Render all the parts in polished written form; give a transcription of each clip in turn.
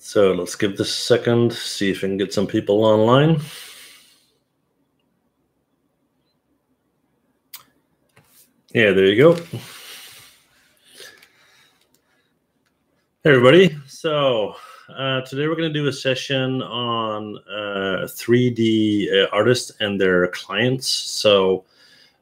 So let's give this a second, see if we can get some people online. Yeah, there you go. Hey everybody. So today we're going to do a session on 3D artists and their clients. So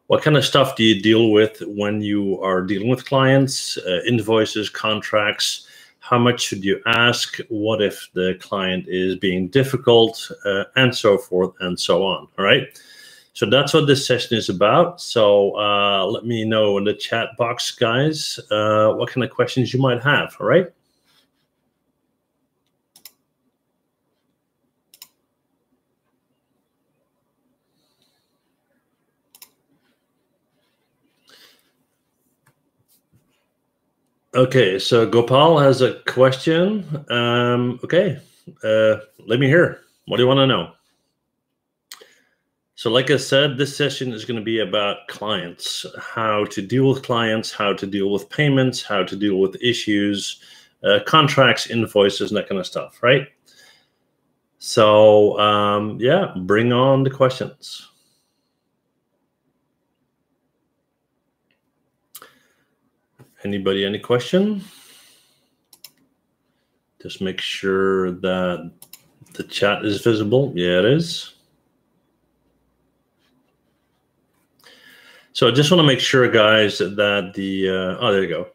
what kind of stuff do you deal with when you are dealing with clients, invoices, contracts? How much should you ask? What if the client is being difficult, and so forth and so on, all right? So that's what this session is about. So let me know in the chat box, guys, what kind of questions you might have, all right? Okay, so Gopal has a question. Okay, let me hear. What do you want to know? So like I said, this session is going to be about clients, how to deal with clients, how to deal with payments, how to deal with issues, contracts, invoices, and that kind of stuff, right? So yeah, bring on the questions. Anybody, any question? Just make sure that the chat is visible. Yeah, it is. So I just want to make sure, guys, that the, oh, there you go.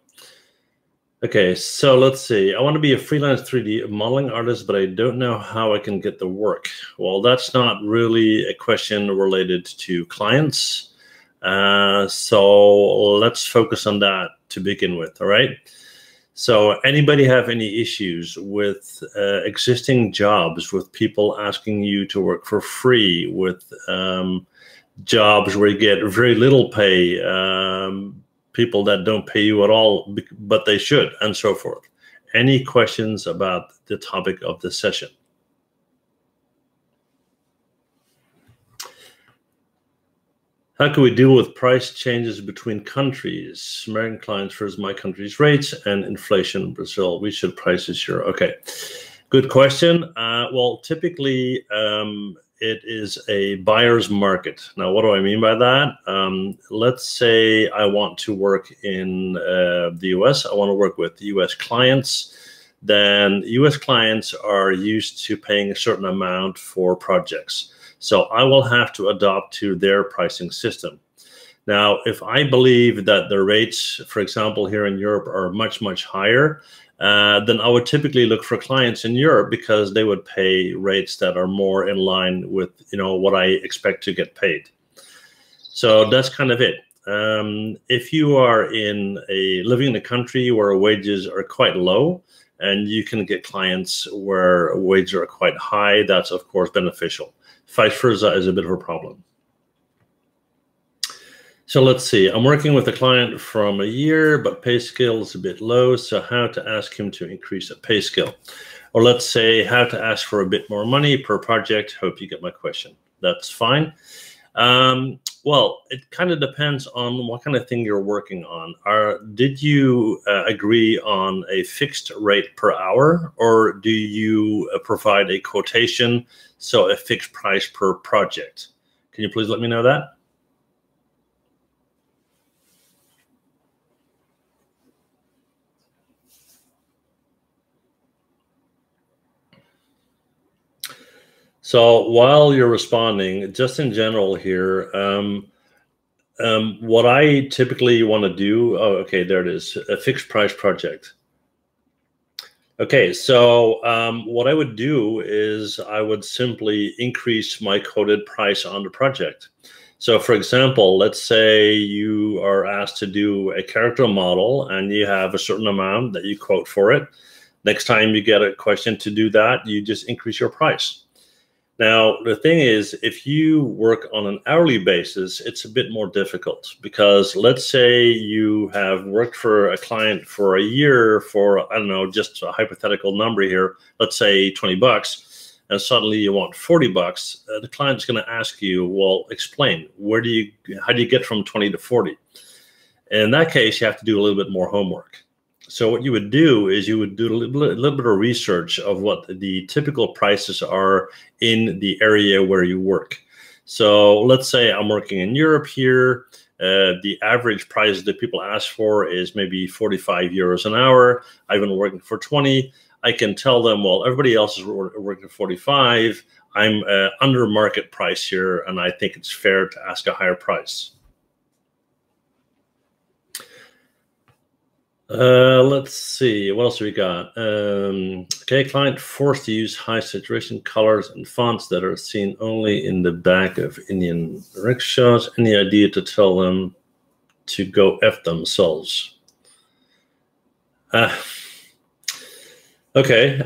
Okay, so let's see. I want to be a freelance 3D modeling artist, but I don't know how I can get the work. Well, that's not really a question related to clients. So let's focus on that to begin with, all right? So anybody have any issues with existing jobs, with people asking you to work for free, with jobs where you get very little pay, people that don't pay you at all, but they should, and so forth? Any questions about the topic of this session? How can we deal with price changes between countries? American clients versus my country's rates and inflation in Brazil. We should prices sure. Okay, good question. Well, typically it is a buyer's market. Now, what do I mean by that? Let's say I want to work in the US. I want to work with US clients. Then US clients are used to paying a certain amount for projects. So I will have to adopt to their pricing system. Now, if I believe that the rates, for example, here in Europe are much, much higher, then I would typically look for clients in Europe because they would pay rates that are more in line with, you know, what I expect to get paid. So that's kind of it. If you are living in a country where wages are quite low and you can get clients where wages are quite high, that's of course beneficial. Vice versa is a bit of a problem. So let's see, I'm working with a client from a year, but pay scale is a bit low. So how to ask him to increase a pay scale? Or let's say how to ask for a bit more money per project. Hope you get my question. That's fine. Well, it kind of depends on what kind of thing you're working on. Did you agree on a fixed rate per hour, or do you provide a quotation, so a fixed price per project? Can you please let me know that? So while you're responding, just in general here, what I typically want to do, oh, okay, there it is, a fixed price project. Okay, so what I would do is I would simply increase my quoted price on the project. So for example, let's say you are asked to do a character model and you have a certain amount that you quote for it. Next time you get a question to do that, you just increase your price. Now, the thing is, if you work on an hourly basis, it's a bit more difficult because let's say you have worked for a client for a year for, I don't know, just a hypothetical number here, let's say 20 bucks, and suddenly you want 40 bucks. The client's going to ask you, well, explain, how do you get from 20 to 40? In that case, you have to do a little bit more homework. So what you would do is you would do a little bit of research of what the typical prices are in the area where you work. So let's say I'm working in Europe here. The average price that people ask for is maybe 45 euros an hour. I've been working for 20. I can tell them, well, everybody else is working for 45. I'm under market price here, and I think it's fair to ask a higher price. Let's see, what else we got? Okay, client forced to use high saturation colors and fonts that are seen only in the back of Indian rickshaws. Any idea to tell them to go F themselves? Okay,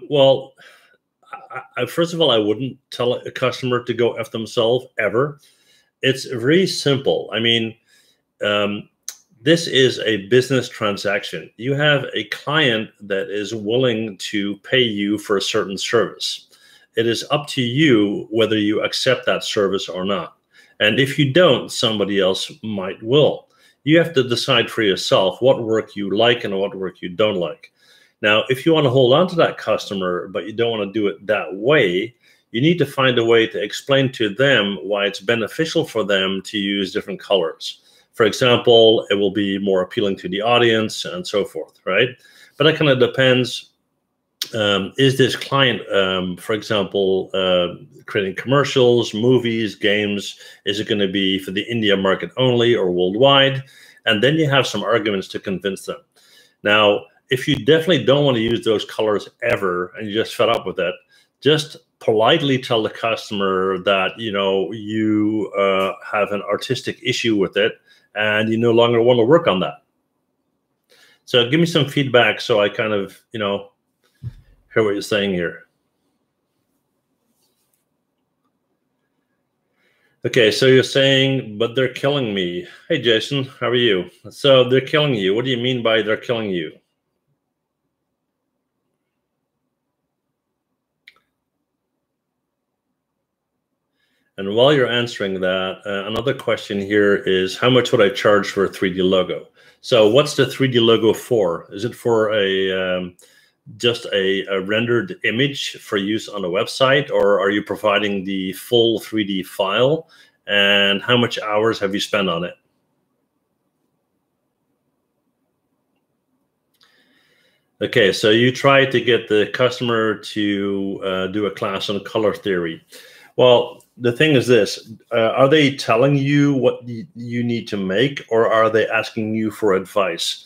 well, first of all, I wouldn't tell a customer to go F themselves ever. It's very simple. I mean, this is a business transaction. You have a client that is willing to pay you for a certain service. It is up to you whether you accept that service or not. And if you don't, somebody else might will. You have to decide for yourself what work you like and what work you don't like. Now, if you want to hold on to that customer, but you don't want to do it that way, you need to find a way to explain to them why it's beneficial for them to use different colors. For example, it will be more appealing to the audience and so forth, right? But that kind of depends. Is this client, for example, creating commercials, movies, games? Is it going to be for the India market only or worldwide? And then you have some arguments to convince them. Now, if you definitely don't want to use those colors ever and you're just fed up with it, just politely tell the customer that, you know, you have an artistic issue with it, and you no longer want to work on that. So give me some feedback so I kind of, you know, hear what you're saying here. Okay, so you're saying, but they're killing me. Hey, Jason, how are you? So they're killing you. What do you mean by they're killing you? And while you're answering that, another question here is, how much would I charge for a 3D logo? So what's the 3D logo for? Is it for a just a rendered image for use on a website, or are you providing the full 3D file? And how much hours have you spent on it? Okay, so you try to get the customer to do a class on color theory. Well, the thing is this, are they telling you what you need to make, or are they asking you for advice?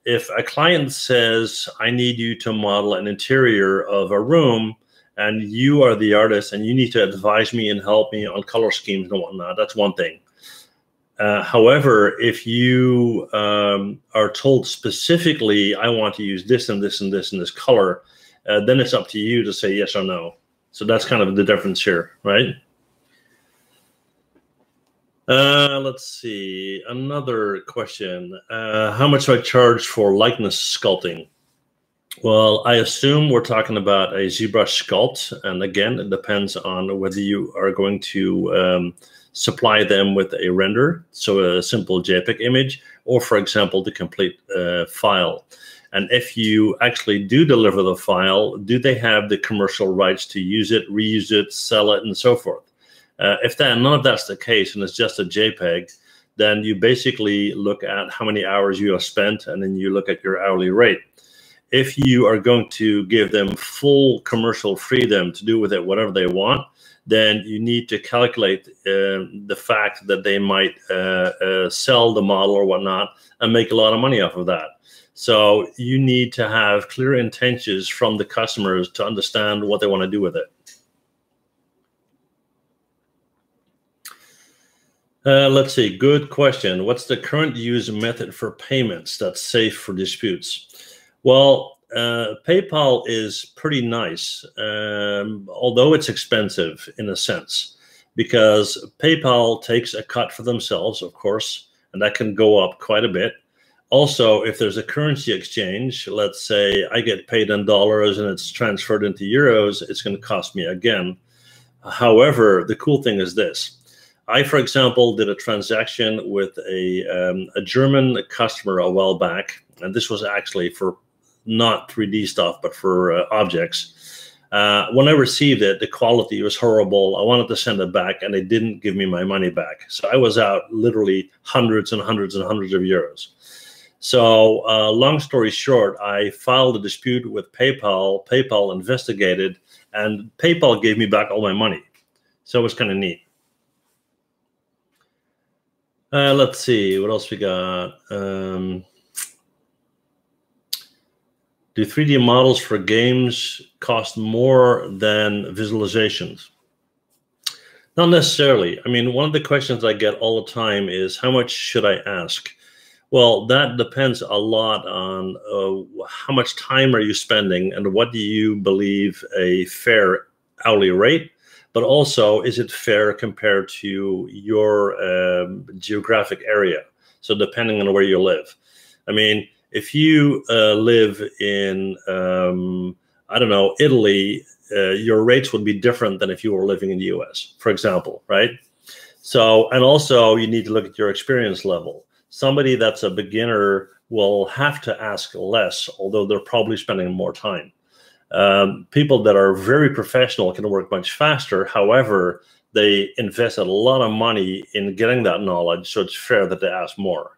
If a client says, I need you to model an interior of a room, and you are the artist and you need to advise me and help me on color schemes and whatnot, that's one thing. However, if you are told specifically, I want to use this and this and this and this color, then it's up to you to say yes or no. So that's kind of the difference here, right? Let's see, another question. How much do I charge for likeness sculpting? Well, I assume we're talking about a ZBrush sculpt. And again, it depends on whether you are going to supply them with a render, so a simple JPEG image, or for example, the complete file. And if you actually do deliver the file, do they have the commercial rights to use it, reuse it, sell it, and so forth? If none of that's the case and it's just a JPEG, then you basically look at how many hours you have spent, and then you look at your hourly rate. If you are going to give them full commercial freedom to do with it whatever they want, then you need to calculate the fact that they might sell the model or whatnot and make a lot of money off of that. So you need to have clear intentions from the customers to understand what they want to do with it. Let's see, good question. What's the current use method for payments that's safe for disputes? Well, PayPal is pretty nice, although it's expensive in a sense, because PayPal takes a cut for themselves, of course, and that can go up quite a bit. Also, if there's a currency exchange, let's say I get paid in dollars and it's transferred into euros, it's going to cost me again. However, the cool thing is this. I, for example, did a transaction with a German customer a while back, and this was actually for not 3D stuff, but for objects. When I received it, the quality was horrible. I wanted to send it back, and they didn't give me my money back. So I was out literally hundreds and hundreds and hundreds of euros. So long story short, I filed a dispute with PayPal. PayPal investigated, and PayPal gave me back all my money. So it was kind of neat. Let's see, what else we got? Do 3D models for games cost more than visualizations? Not necessarily. I mean, one of the questions I get all the time is, how much should I ask? Well, that depends a lot on how much time are you spending and what do you believe a fair hourly rate, but also, is it fair compared to your geographic area? So depending on where you live. I mean, if you live in, I don't know, Italy, your rates would be different than if you were living in the US, for example, right? So, and also you need to look at your experience level. Somebody that's a beginner will have to ask less, although they're probably spending more time. People that are very professional can work much faster. However, they invested a lot of money in getting that knowledge, so it's fair that they ask more.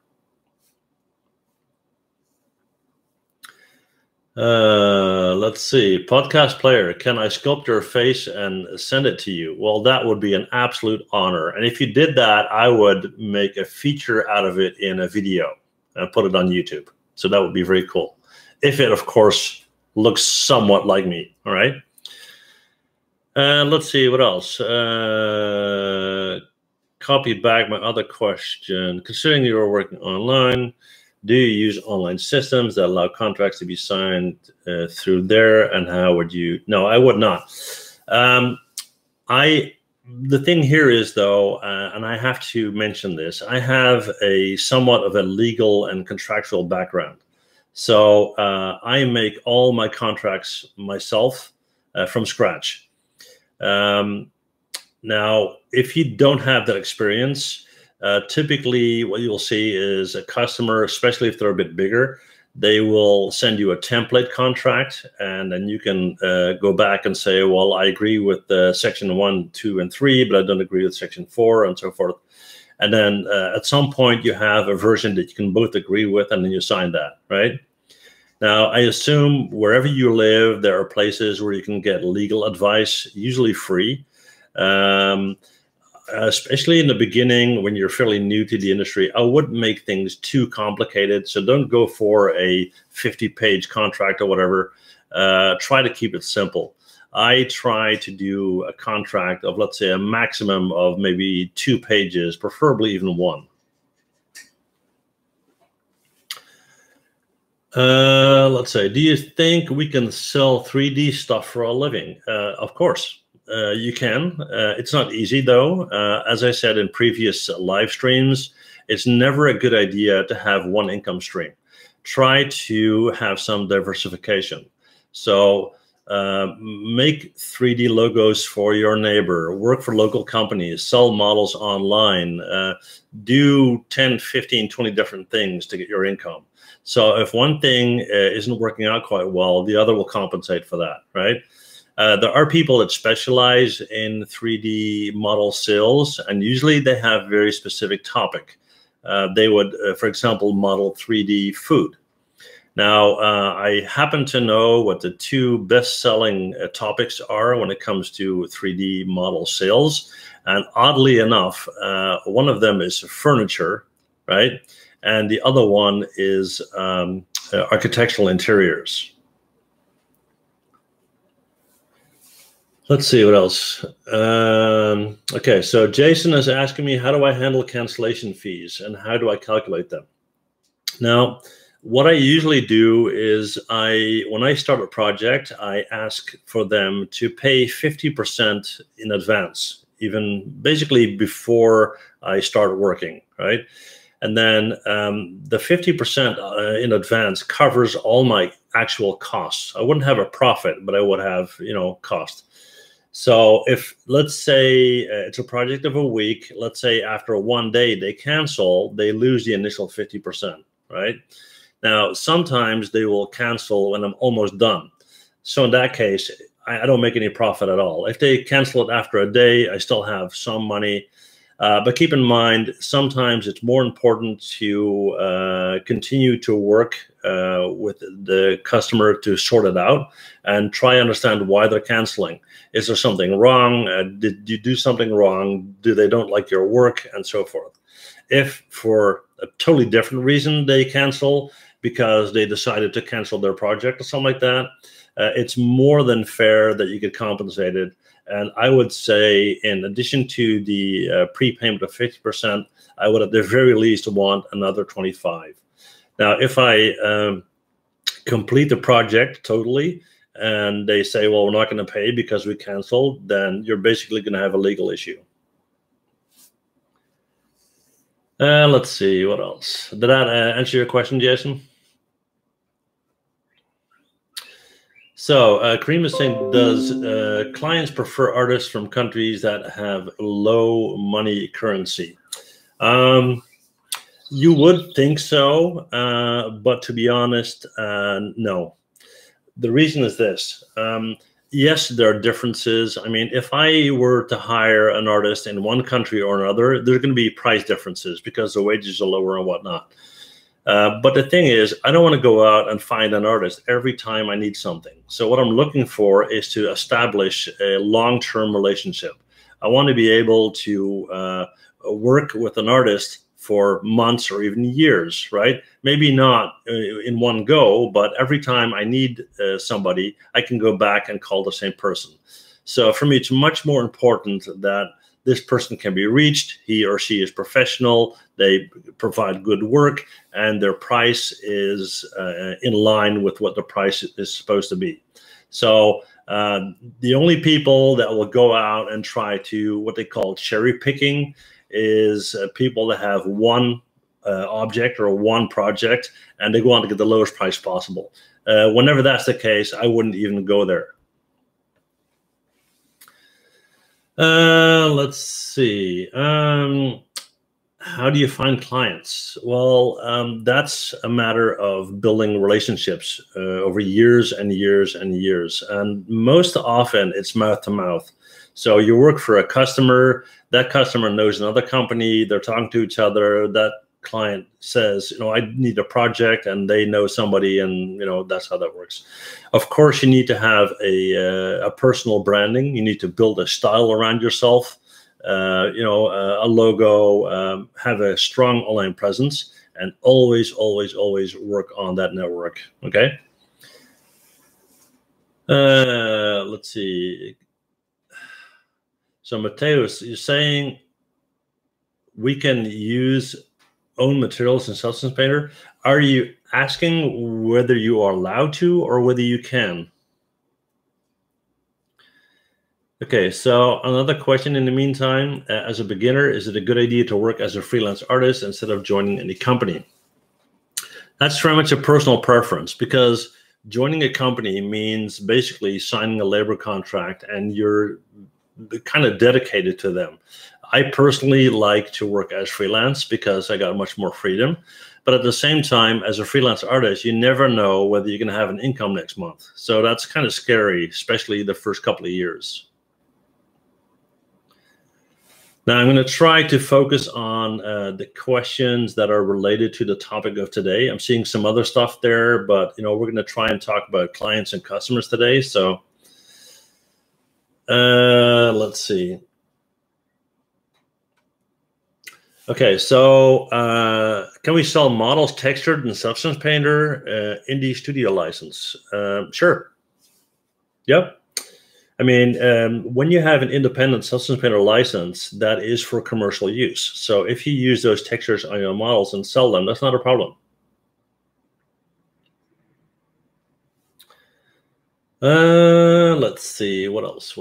Let's see. Podcast player, can I sculpt your face and send it to you? Well, that would be an absolute honor. And if you did that, I would make a feature out of it in a video and put it on YouTube. So that would be very cool. If it, of course, looks somewhat like me. All right. Let's see what else. Copy back my other question. Considering you are working online, do you use online systems that allow contracts to be signed through there? And how would you? No, I would not. The thing here is, though, and I have to mention this, I have a somewhat of a legal and contractual background. So I make all my contracts myself from scratch. Now, if you don't have that experience, typically what you'll see is a customer, especially if they're a bit bigger, they will send you a template contract, and then you can go back and say, well, I agree with section 1, 2, and 3, but I don't agree with section 4, and so forth. And then at some point you have a version that you can both agree with, and then you sign that, right? Now, I assume wherever you live, there are places where you can get legal advice, usually free. Especially in the beginning, when you're fairly new to the industry, I wouldn't make things too complicated. So don't go for a 50-page contract or whatever. Try to keep it simple. I try to do a contract of, let's say, a maximum of maybe 2 pages, preferably even 1. Let's say, do you think we can sell 3D stuff for a living? Of course. You can. It's not easy, though. As I said in previous live streams, it's never a good idea to have one income stream. Try to have some diversification. So make 3D logos for your neighbor, work for local companies, sell models online, do 10, 15, 20 different things to get your income. So if one thing isn't working out quite well, the other will compensate for that, right? There are people that specialize in 3D model sales, and usually they have very specific topic. They would, for example, model 3D food. Now, I happen to know what the 2 best-selling topics are when it comes to 3D model sales. And oddly enough, one of them is furniture, right? And the other one is architectural interiors. Let's see what else. Okay, so Jason is asking me, how do I handle cancellation fees and how do I calculate them? Now, what I usually do is when I start a project, I ask for them to pay 50% in advance, even basically before I start working, right? And then the 50% in advance covers all my actual costs. I wouldn't have a profit, but I would have, cost. So if, let's say it's a project of a week, let's say after 1 day they cancel, they lose the initial 50%, right? Now, sometimes they will cancel when I'm almost done. So in that case, I don't make any profit at all. If they cancel it after a day, I still have some money. But keep in mind, sometimes it's more important to continue to work with the customer to sort it out and try to understand why they're canceling. Is there something wrong? Did you do something wrong? Do they don't like your work? And so forth. If for a totally different reason they cancel because they decided to cancel their project or something like that, it's more than fair that you get compensated. And I would say, in addition to the prepayment of 50%, I would at the very least want another 25. Now, if I complete the project totally and they say, well, we're not going to pay because we canceled, then you're basically going to have a legal issue. Let's see, what else? Did that answer your question, Jason? So Kareem is saying, does clients prefer artists from countries that have low money currency? You would think so, but to be honest, no. The reason is this. Yes, there are differences. I mean, if I were to hire an artist in one country or another, there's going to be price differences because the wages are lower and whatnot. But the thing is, I don't want to go out and find an artist every time I need something. So what I'm looking for is to establish a long-term relationship. I want to be able to work with an artist for months or even years, right? Maybe not in one go, but every time I need somebody, I can go back and call the same person. So for me, it's much more important that this person can be reached, he or she is professional, they provide good work, and their price is in line with what the price is supposed to be. So the only people that will go out and try to what they call cherry picking is people that have one object or one project and they want to get the lowest price possible. Whenever that's the case, I wouldn't even go there. Let's see. How do you find clients? Well, that's a matter of building relationships over years and years and years. And most often it's mouth to mouth. So you work for a customer, that customer knows another company, they're talking to each other, that client says, you know, I need a project, and they know somebody, and, you know, that's how that works. Of course, you need to have a personal branding. You need to build a style around yourself, you know, a logo, have a strong online presence, and always, always, always work on that network, okay? Let's see. So Mateus, you're saying we can use own materials in Substance Painter. Are you asking whether you are allowed to or whether you can? Okay, so another question in the meantime, as a beginner, is it a good idea to work as a freelance artist instead of joining any company? That's very much a personal preference, because joining a company means basically signing a labor contract and you're kind of dedicated to them. I personally like to work as freelance because I got much more freedom. But at the same time, as a freelance artist, you never know whether you're going to have an income next month. So that's kind of scary, especially the first couple of years. Now I'm going to try to focus on the questions that are related to the topic of today. I'm seeing some other stuff there, but you know, we're going to try and talk about clients and customers today. So let's see. Okay, so can we sell models textured in Substance Painter, Indie Studio license? Sure. Yep. I mean, when you have an independent Substance Painter license, that is for commercial use. So if you use those textures on your models and sell them, that's not a problem. Let's see, what else?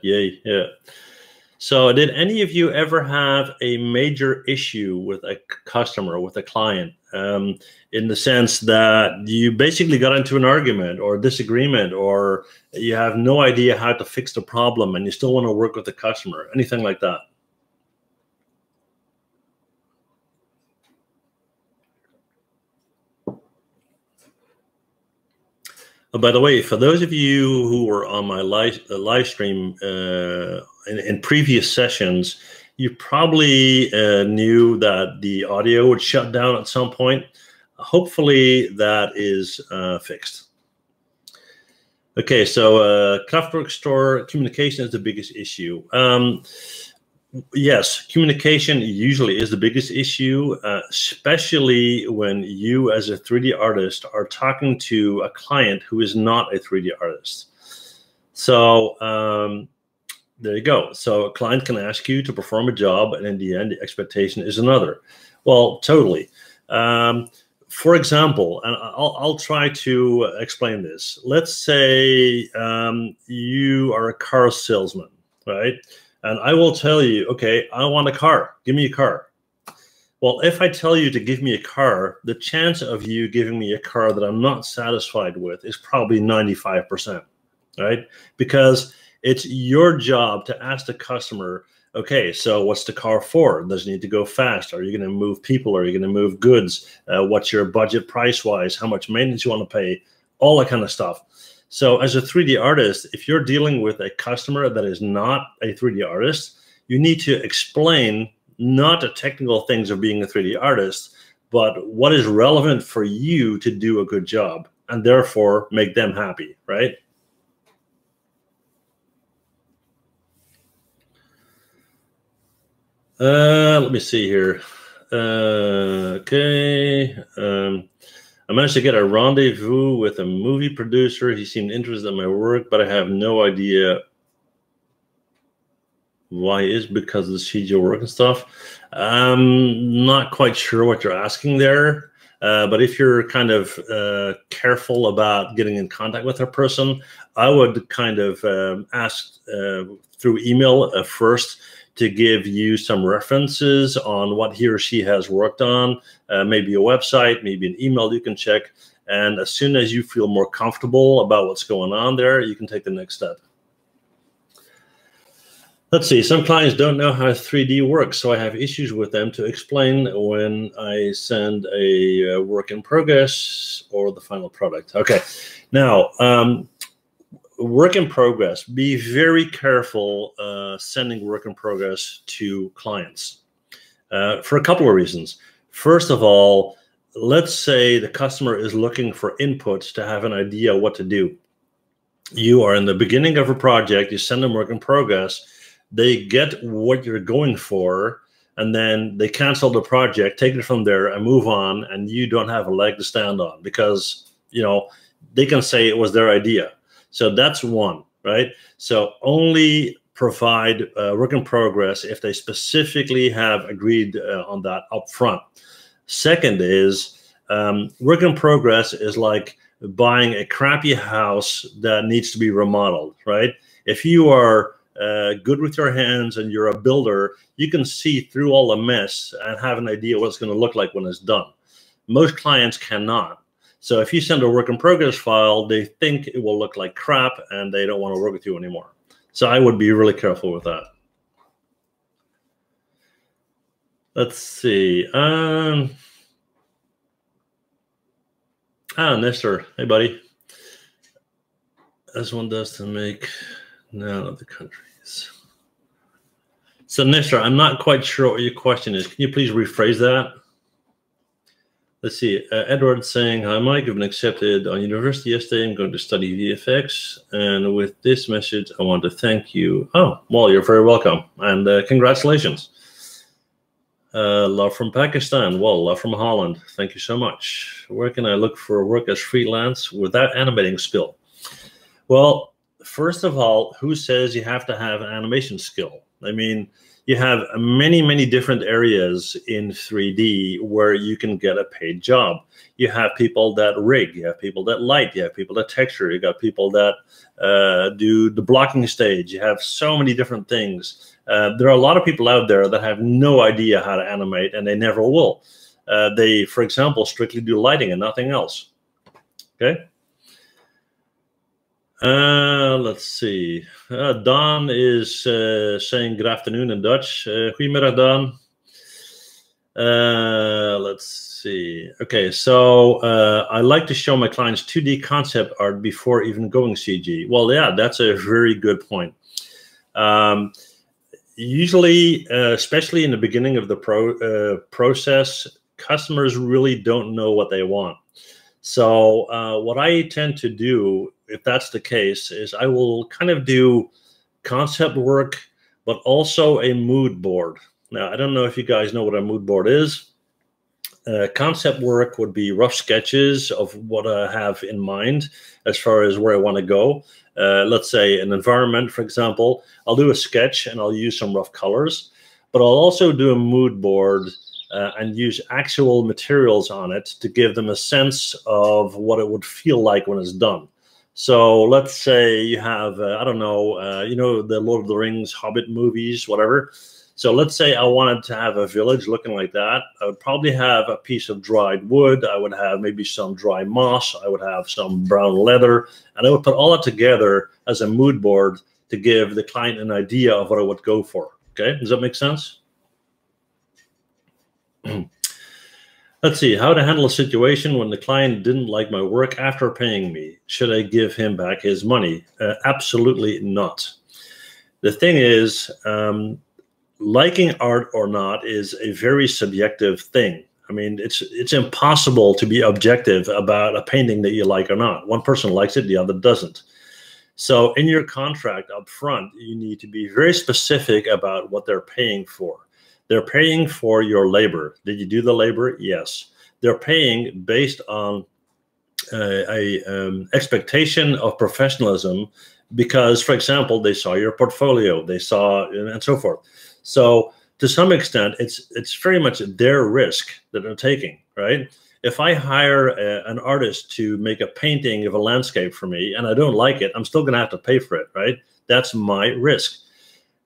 Yay, yeah. So did any of you ever have a major issue with a customer, with a client, in the sense that you basically got into an argument or disagreement, or you have no idea how to fix the problem and you still want to work with the customer, anything like that? By the way, for those of you who were on my live stream in previous sessions, you probably knew that the audio would shut down at some point. Hopefully that is fixed. Okay, so Kraftwerk store, communication is the biggest issue. Yes, communication usually is the biggest issue, especially when you as a 3D artist are talking to a client who is not a 3D artist. So there you go. So a client can ask you to perform a job, and in the end, the expectation is another. Well, totally. For example, and I'll try to explain this. Let's say you are a car salesman, right? And I will tell you, okay, I want a car. Give me a car. Well, if I tell you to give me a car, the chance of you giving me a car that I'm not satisfied with is probably 95%, right? Because it's your job to ask the customer, okay, so what's the car for? Does it need to go fast? Are you going to move people? Are you going to move goods? What's your budget price-wise? How much maintenance you want to pay? All that kind of stuff. So as a 3D artist, if you're dealing with a customer that is not a 3D artist, you need to explain not the technical things of being a 3D artist, but what is relevant for you to do a good job and therefore make them happy, right? Let me see here. Okay. I managed to get a rendezvous with a movie producer. He seemed interested in my work, but I have no idea why is because of the CGI work and stuff. Not quite sure what you're asking there. But if you're kind of careful about getting in contact with a person, I would kind of ask through email first to give you some references on what he or she has worked on, maybe a website, maybe an email you can check. And as soon as you feel more comfortable about what's going on there, you can take the next step. Let's see, some clients don't know how 3D works, so I have issues with them to explain when I send a work in progress or the final product. Okay, now, work in progress. Be very careful sending work in progress to clients for a couple of reasons. First of all, let's say the customer is looking for inputs to have an idea what to do. You are in the beginning of a project, you send them work in progress, they get what you're going for, and then they cancel the project, take it from there and move on, and you don't have a leg to stand on because, you know, they can say it was their idea. So that's one, right? So only provide work in progress if they specifically have agreed on that up front. Second is work in progress is like buying a crappy house that needs to be remodeled, right? If you are good with your hands and you're a builder, you can see through all the mess and have an idea what it's going to look like when it's done. Most clients cannot. So if you send a work in progress file, they think it will look like crap and they don't want to work with you anymore. So I would be really careful with that. Let's see. Nestor, hey buddy. As one does to make none of the countries. So Nestor, I'm not quite sure what your question is. Can you please rephrase that? Let's see, Edward saying, hi Mike, I've been accepted on university yesterday. I'm going to study VFX. And with this message, I want to thank you. Oh, well, you're very welcome. And congratulations. Love from Pakistan. Well, love from Holland. Thank you so much. Where can I look for work as freelance without animating skill? Well, first of all, who says you have to have an animation skill? I mean, you have many, many different areas in 3D where you can get a paid job. You have people that rig, you have people that light, you have people that texture, you got people that do the blocking stage. You have so many different things. There are a lot of people out there that have no idea how to animate, and they never will. They, for example, strictly do lighting and nothing else. Okay. Let's see. Don is saying good afternoon in Dutch. Goedemiddag, Don. Let's see. Okay, so I like to show my clients 2D concept art before even going CG. Well, yeah, that's a very good point. Usually, especially in the beginning of the process, customers really don't know what they want. So what I tend to do, if that's the case, is I will kind of do concept work, but also a mood board. Now, I don't know if you guys know what a mood board is. Concept work would be rough sketches of what I have in mind as far as where I want to go. Let's say an environment, for example. I'll do a sketch and I'll use some rough colors, but I'll also do a mood board and use actual materials on it to give them a sense of what it would feel like when it's done. So let's say you have, I don't know, you know, the Lord of the Rings, Hobbit movies, whatever. So let's say I wanted to have a village looking like that. I would probably have a piece of dried wood. I would have maybe some dry moss. I would have some brown leather. And I would put all that together as a mood board to give the client an idea of what I would go for. Okay, does that make sense? Let's see, how to handle a situation when the client didn't like my work after paying me. Should I give him back his money? Absolutely not. The thing is, liking art or not is a very subjective thing. I mean, it's impossible to be objective about a painting that you like or not. One person likes it, the other doesn't. So in your contract up front, you need to be very specific about what they're paying for. They're paying for your labor. Did you do the labor? Yes. They're paying based on expectation of professionalism because, for example, they saw your portfolio, they saw, and so forth. So to some extent, it's very much their risk that they're taking, right? If I hire an artist to make a painting of a landscape for me and I don't like it, I'm still going to have to pay for it, right? That's my risk.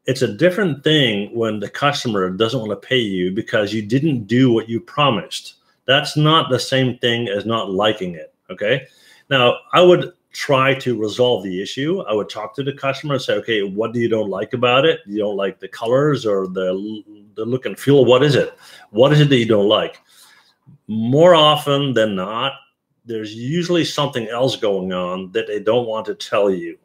It's a different thing when the customer doesn't want to pay you because you didn't do what you promised. That's not the same thing as not liking it, okay? Now, I would try to resolve the issue. I would talk to the customer and say, okay, what do you don't like about it? You don't like the colors or the look and feel? What is it? What is it that you don't like? More often than not, there's usually something else going on that they don't want to tell you.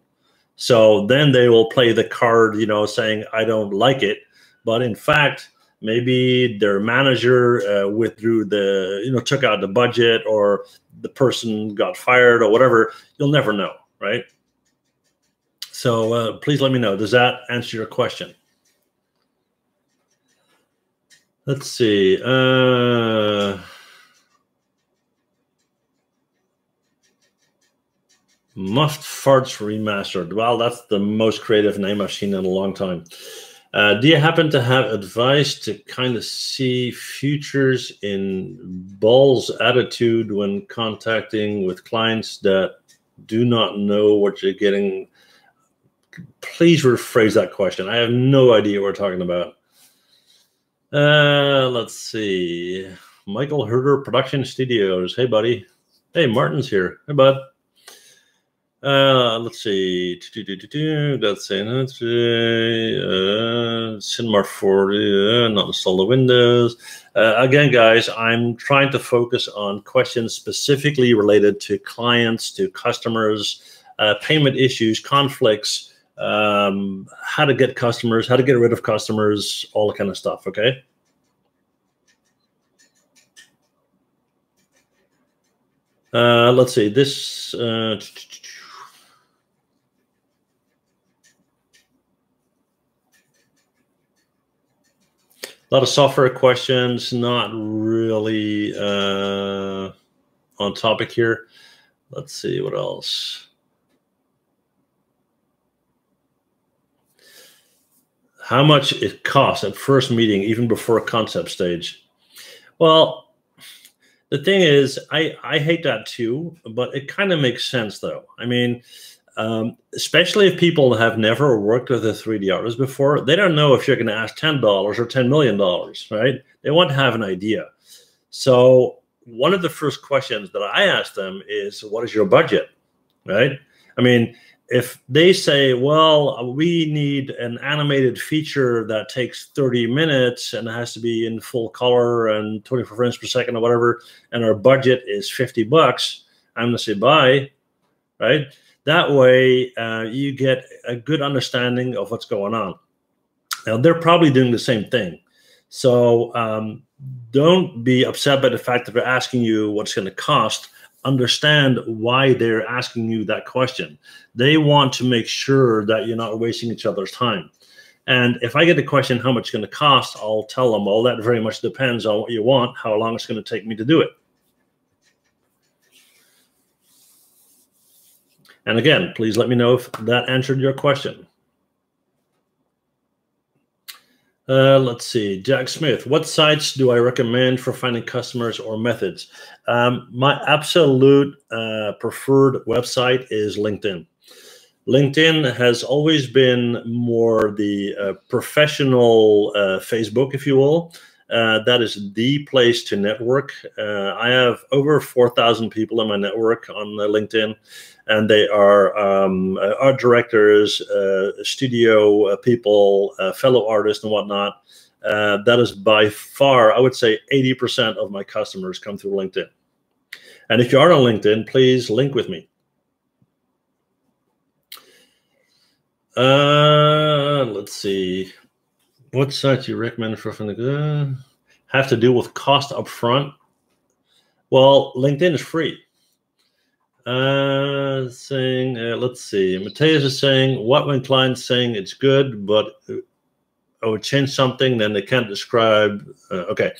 So then they will play the card, you know, saying, I don't like it. But in fact, maybe their manager withdrew the, you know, took out the budget, or the person got fired or whatever. You'll never know, right? So please let me know. Does that answer your question? Let's see. Muffed Farts Remastered. Well, that's the most creative name I've seen in a long time. Do you happen to have advice to kind of see futures in Ball's attitude when contacting with clients that do not know what you're getting? Please rephrase that question. I have no idea what we're talking about. Let's see. Michael Herder Production Studios. Hey, buddy. Hey, Martin's here. Hey, bud. Let's see. That's Cinema 40. Not install the Windows. Again, guys, I'm trying to focus on questions specifically related to clients, to customers, payment issues, conflicts, how to get customers, how to get rid of customers, all that kind of stuff. Okay. Let's see. This. A lot of software questions, not really on topic here. Let's see what else. How much it costs at first meeting, even before a concept stage? Well, the thing is, I hate that too, but it kind of makes sense though. I mean, especially if people have never worked with a 3D artist before, they don't know if you're going to ask $10 or $10 million, right? They want to have an idea. So one of the first questions that I ask them is, what is your budget, right? I mean, if they say, well, we need an animated feature that takes 30 minutes and it has to be in full color and 24 frames per second or whatever, and our budget is $50, I'm going to say buy, right? That way you get a good understanding of what's going on. Now, they're probably doing the same thing. So don't be upset by the fact that they're asking you what's going to cost. Understand why they're asking you that question. They want to make sure that you're not wasting each other's time. And if I get the question, how much it's going to cost, I'll tell them, well, that very much depends on what you want, how long it's going to take me to do it. And again, please let me know if that answered your question. Let's see, Jack Smith, what sites do I recommend for finding customers or methods? My absolute preferred website is LinkedIn. LinkedIn has always been more the professional Facebook, if you will. That is the place to network. I have over 4,000 people in my network on LinkedIn, and they are art directors, studio people, fellow artists and whatnot. That is by far, I would say 80% of my customers come through LinkedIn. And if you are on LinkedIn, please link with me. Let's see. What site do you recommend for finding? Have to do with cost up front? Well, LinkedIn is free. Let's see. Mateus is saying, what when clients saying it's good, but I would change something, then they can't describe. Okay.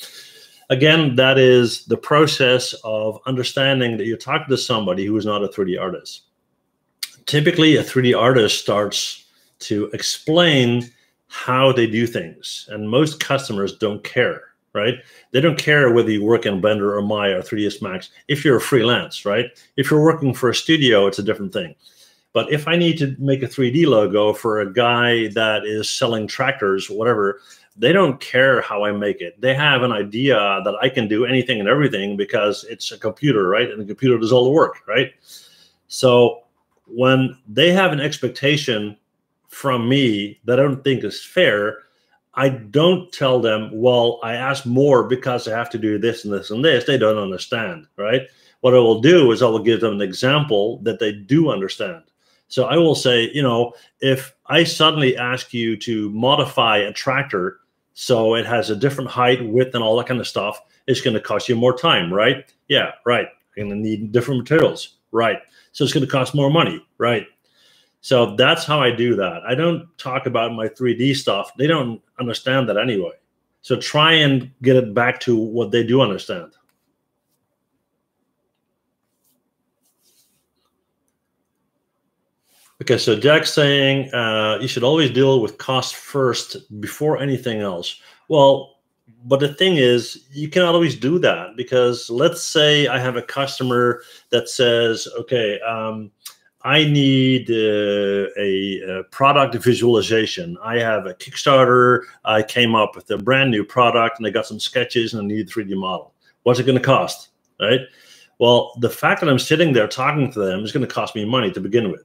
Again, that is the process of understanding that you're talking to somebody who is not a 3D artist. Typically, a 3D artist starts to explain how they do things, and most customers don't care, right? They don't care whether you work in Blender or Maya or 3ds Max if you're a freelance, right? If you're working for a studio, it's a different thing. But if I need to make a 3D logo for a guy that is selling tractors, whatever, they don't care how I make it. They have an idea that I can do anything and everything because it's a computer, right? And the computer does all the work, right? So when they have an expectation from me that I don't think is fair, I don't tell them, well, I ask more because I have to do this and this and this. They don't understand, right? What I will do is I will give them an example that they do understand. So I will say, you know, if I suddenly ask you to modify a tractor so it has a different height, width, and all that kind of stuff, it's going to cost you more time, right? Yeah, right. You're going to need different materials, right? So it's going to cost more money, right? So that's how I do that. I don't talk about my 3D stuff. They don't understand that anyway. So try and get it back to what they do understand. Okay, so Jack's saying you should always deal with cost first before anything else. Well, but the thing is, you cannot always do that, because let's say I have a customer that says, okay, I need a product visualization. I have a Kickstarter. I came up with a brand new product and I got some sketches and I need a 3D model. What's it going to cost, right? Well, the fact that I'm sitting there talking to them is going to cost me money to begin with.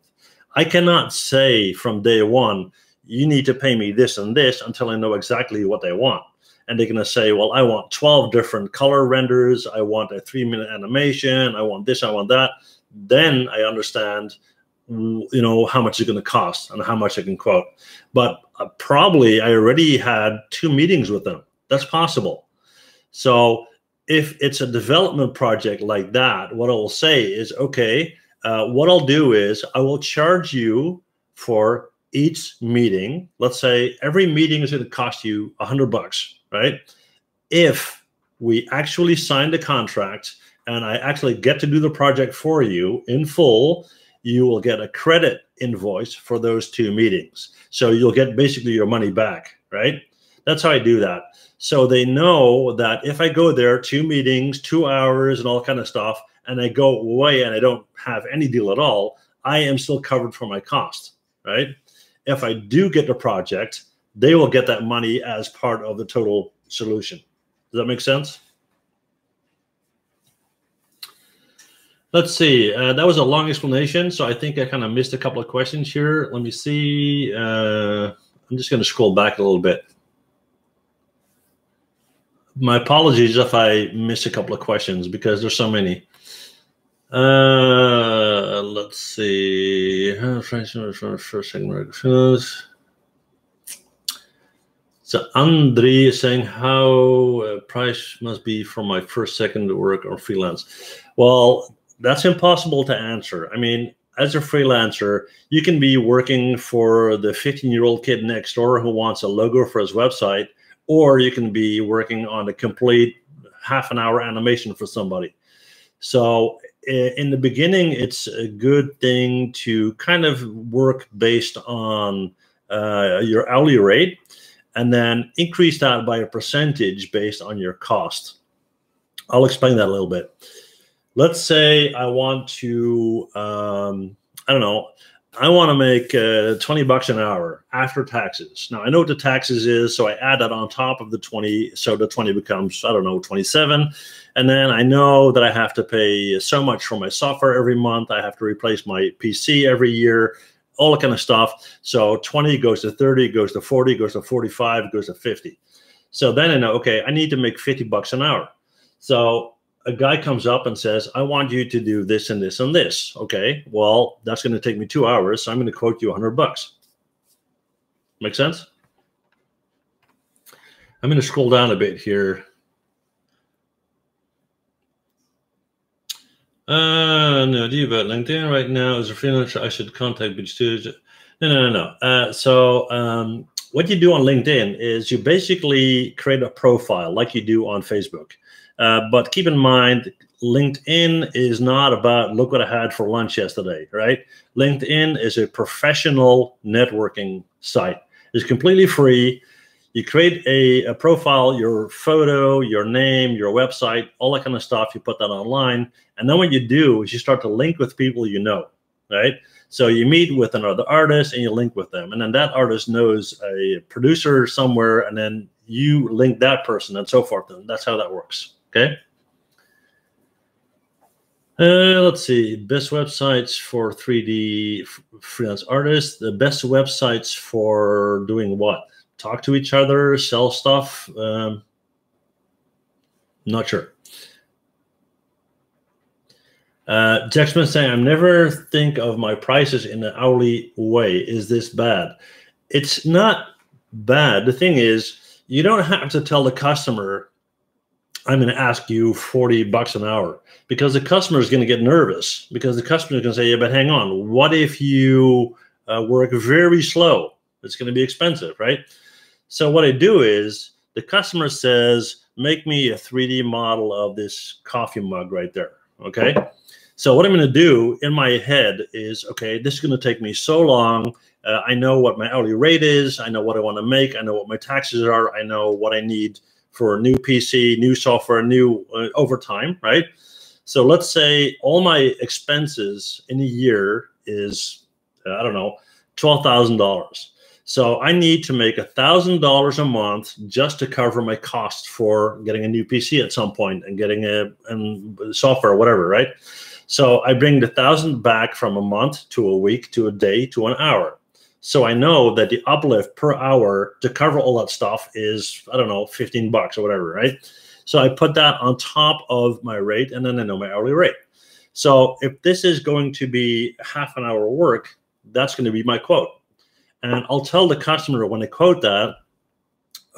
I cannot say from day one, you need to pay me this and this until I know exactly what they want. And they're going to say, well, I want 12 different color renders. I want a 3-minute animation. I want this, I want that. Then I understand, you know, how much it's going to cost and how much I can quote. But probably I already had 2 meetings with them. That's possible. So if it's a development project like that, what I will say is, okay, what I'll do is I will charge you for each meeting. Let's say every meeting is going to cost you $100, right? If we actually sign the contract and I actually get to do the project for you in full, you will get a credit invoice for those 2 meetings. So you'll get basically your money back, right? That's how I do that. So they know that if I go there, 2 meetings, 2 hours and all kind of stuff, and I go away and I don't have any deal at all, I am still covered for my cost, right? If I do get the project, they will get that money as part of the total solution. Does that make sense? Let's see. That was a long explanation, so I think I kind of missed a couple of questions here. Let me see. I'm just going to scroll back a little bit. My apologies if I missed a couple of questions because there's so many. Let's see. So Andre is saying how price must be for my first, second work or freelance. Well, that's impossible to answer. I mean, as a freelancer, you can be working for the 15-year-old kid next door who wants a logo for his website, or you can be working on a complete half-an-hour animation for somebody. So in the beginning, it's a good thing to kind of work based on your hourly rate, and then increase that by a percentage based on your cost. I'll explain that a little bit. Let's say I want to, I don't know, I want to make 20 bucks an hour after taxes. Now I know what the taxes is, so I add that on top of the 20. So the 20 becomes, I don't know, 27. And then I know that I have to pay so much for my software every month. I have to replace my PC every year, all that kind of stuff. So 20 goes to 30, goes to 40, goes to 45, goes to 50. So then I know, okay, I need to make 50 bucks an hour. So a guy comes up and says, I want you to do this and this and this. Okay, well, that's going to take me 2 hours. So I'm going to quote you 100 bucks. Make sense? I'm going to scroll down a bit here. No, do you about LinkedIn right now? As a freelancer, I should contact Beach Studios. No. So what you do on LinkedIn is you basically create a profile like you do on Facebook. But keep in mind, LinkedIn is not about, look what I had for lunch yesterday, right? LinkedIn is a professional networking site. It's completely free. You create a profile, your photo, your name, your website, all that kind of stuff. You put that online. And then what you do is you start to link with people you know, right? So you meet with another artist and you link with them. And then that artist knows a producer somewhere, and then you link that person and so forth. And that's how that works, okay? Let's see, best websites for 3D freelance artists. The best websites for doing what? Talk to each other, sell stuff? Not sure. Jackson saying, I never think of my prices in an hourly way. Is this bad? It's not bad. The thing is, you don't have to tell the customer, I'm going to ask you 40 bucks an hour, because the customer is going to get nervous, because the customer is going to say, yeah, but hang on, what if you work very slow? It's going to be expensive, right? So what I do is the customer says, make me a 3D model of this coffee mug right there, okay? So what I'm going to do in my head is, okay, this is going to take me so long. I know what my hourly rate is. I know what I want to make. I know what my taxes are. I know what I need for a new PC, new software, new overtime, right? So let's say all my expenses in a year is, I don't know, $12,000. So I need to make $1,000 a month just to cover my costs for getting a new PC at some point and getting a software or whatever, right? So I bring the 1,000 back from a month to a week to a day to an hour. So I know that the uplift per hour to cover all that stuff is, I don't know, 15 bucks or whatever, right? So I put that on top of my rate, and then I know my hourly rate. So if this is going to be half an hour work, that's going to be my quote. And I'll tell the customer when I quote that,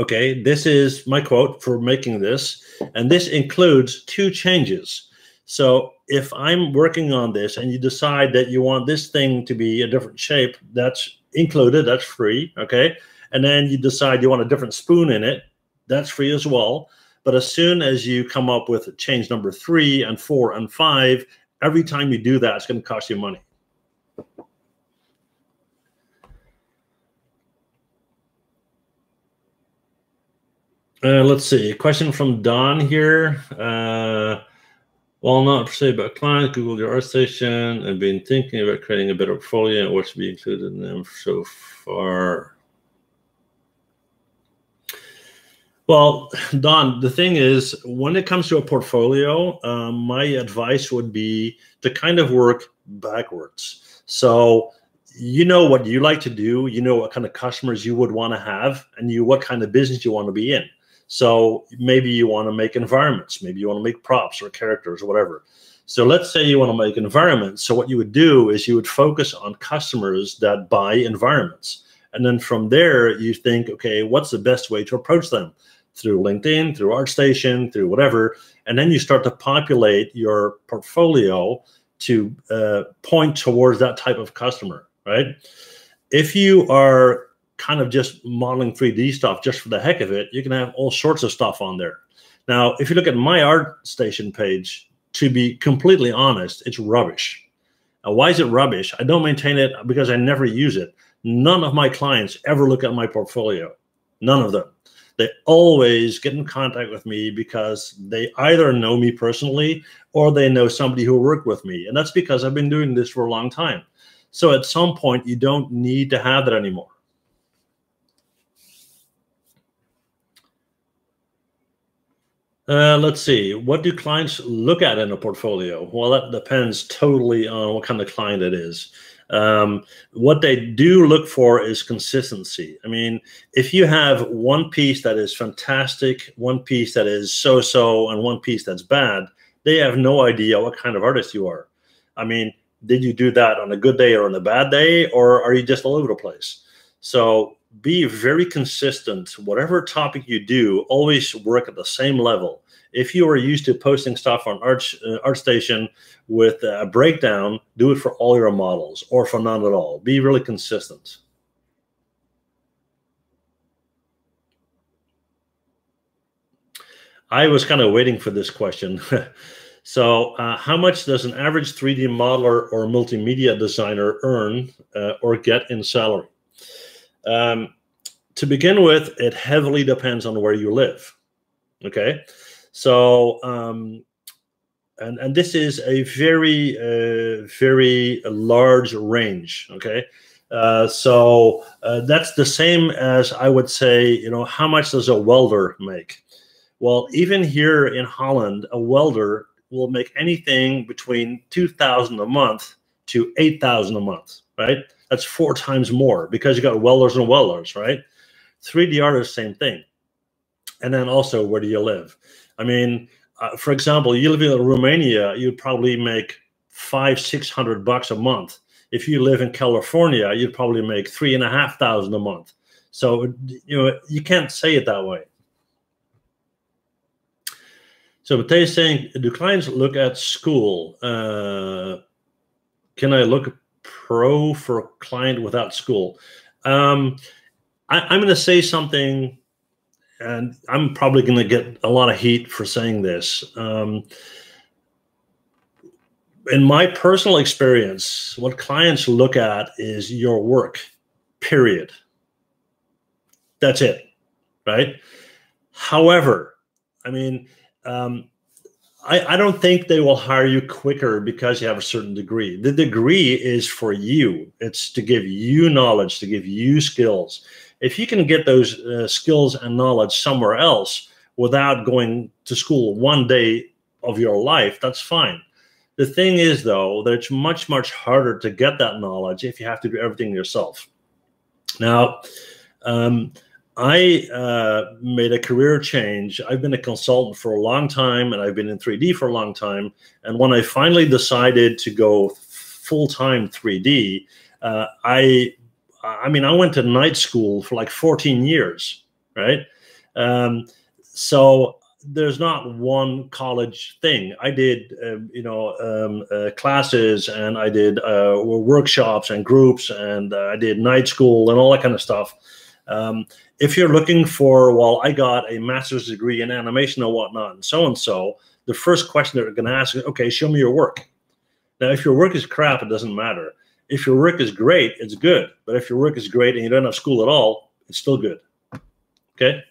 okay, this is my quote for making this, and this includes 2 changes. So if I'm working on this and you decide that you want this thing to be a different shape, that's included, that's free, okay? And then you decide you want a different spoon in it, that's free as well. But as soon as you come up with change number 3 and 4 and 5, every time you do that, it's going to cost you money. Let's see, a question from Don here. While not per se about clients, Google your ArtStation and been thinking about creating a better portfolio and what should be included in them so far. Well, Don, the thing is, when it comes to a portfolio, my advice would be to kind of work backwards. So you know what you like to do, you know what kind of customers you would want to have, and what kind of business you want to be in. So maybe you want to make environments, maybe you want to make props or characters or whatever. So let's say you want to make environments. So what you would do is you would focus on customers that buy environments. And then from there, you think, okay, what's the best way to approach them? Through LinkedIn, through ArtStation, through whatever. And then you start to populate your portfolio to point towards that type of customer, right? If you are kind of just modeling 3D stuff just for the heck of it, you can have all sorts of stuff on there. Now, if you look at my ArtStation page, to be completely honest, it's rubbish. Now, why is it rubbish? I don't maintain it because I never use it. None of my clients ever look at my portfolio. None of them. They always get in contact with me because they either know me personally or they know somebody who worked with me. And that's because I've been doing this for a long time. So at some point, you don't need to have that anymore. Let's see. What do clients look at in a portfolio? Well, that depends totally on what kind of client it is. What they do look for is consistency. I mean, if you have one piece that is fantastic, one piece that is so-so, and one piece that's bad, they have no idea what kind of artist you are. I mean, did you do that on a good day or on a bad day, or are you just all over the place? So be very consistent. Whatever topic you do, always work at the same level. If you are used to posting stuff on ArtStation with a breakdown, do it for all your models or for none at all. Be really consistent. I was kind of waiting for this question. So how much does an average 3D modeler or multimedia designer earn or get in salary? To begin with, it heavily depends on where you live. Okay, so and this is a very large range. Okay, so that's the same as I would say, you know, how much does a welder make? Well, even here in Holland, a welder will make anything between 2,000 a month to 8,000 a month, right? That's 4 times more because you got welders and welders, right? 3D artists, same thing. And then also, where do you live? I mean, for example, you live in Romania, you'd probably make $500-600 a month. If you live in California, you'd probably make $3,500 a month. So, you know, you can't say it that way. So Matei is saying, do clients look at school? Can I look pro for a client without school? I'm going to say something, and I'm probably going to get a lot of heat for saying this. In my personal experience, what clients look at is your work, period. That's it, right? However, I mean, I don't think they will hire you quicker because you have a certain degree. The degree is for you. It's to give you knowledge, to give you skills. If you can get those skills and knowledge somewhere else without going to school one day of your life, that's fine. The thing is, though, that it's much harder to get that knowledge if you have to do everything yourself. Now, I made a career change. I've been a consultant for a long time, and I've been in 3D for a long time. And when I finally decided to go full-time 3D, I mean, I went to night school for like 14 years, right? So there's not one college thing. I did, classes, and I did workshops and groups, and I did night school and all that kind of stuff. If you're looking for, well, I got a master's degree in animation and whatnot, and so, the first question they're going to ask is, okay, show me your work. Now, if your work is crap, it doesn't matter. If your work is great, it's good. But if your work is great and you don't have school at all, it's still good. Okay?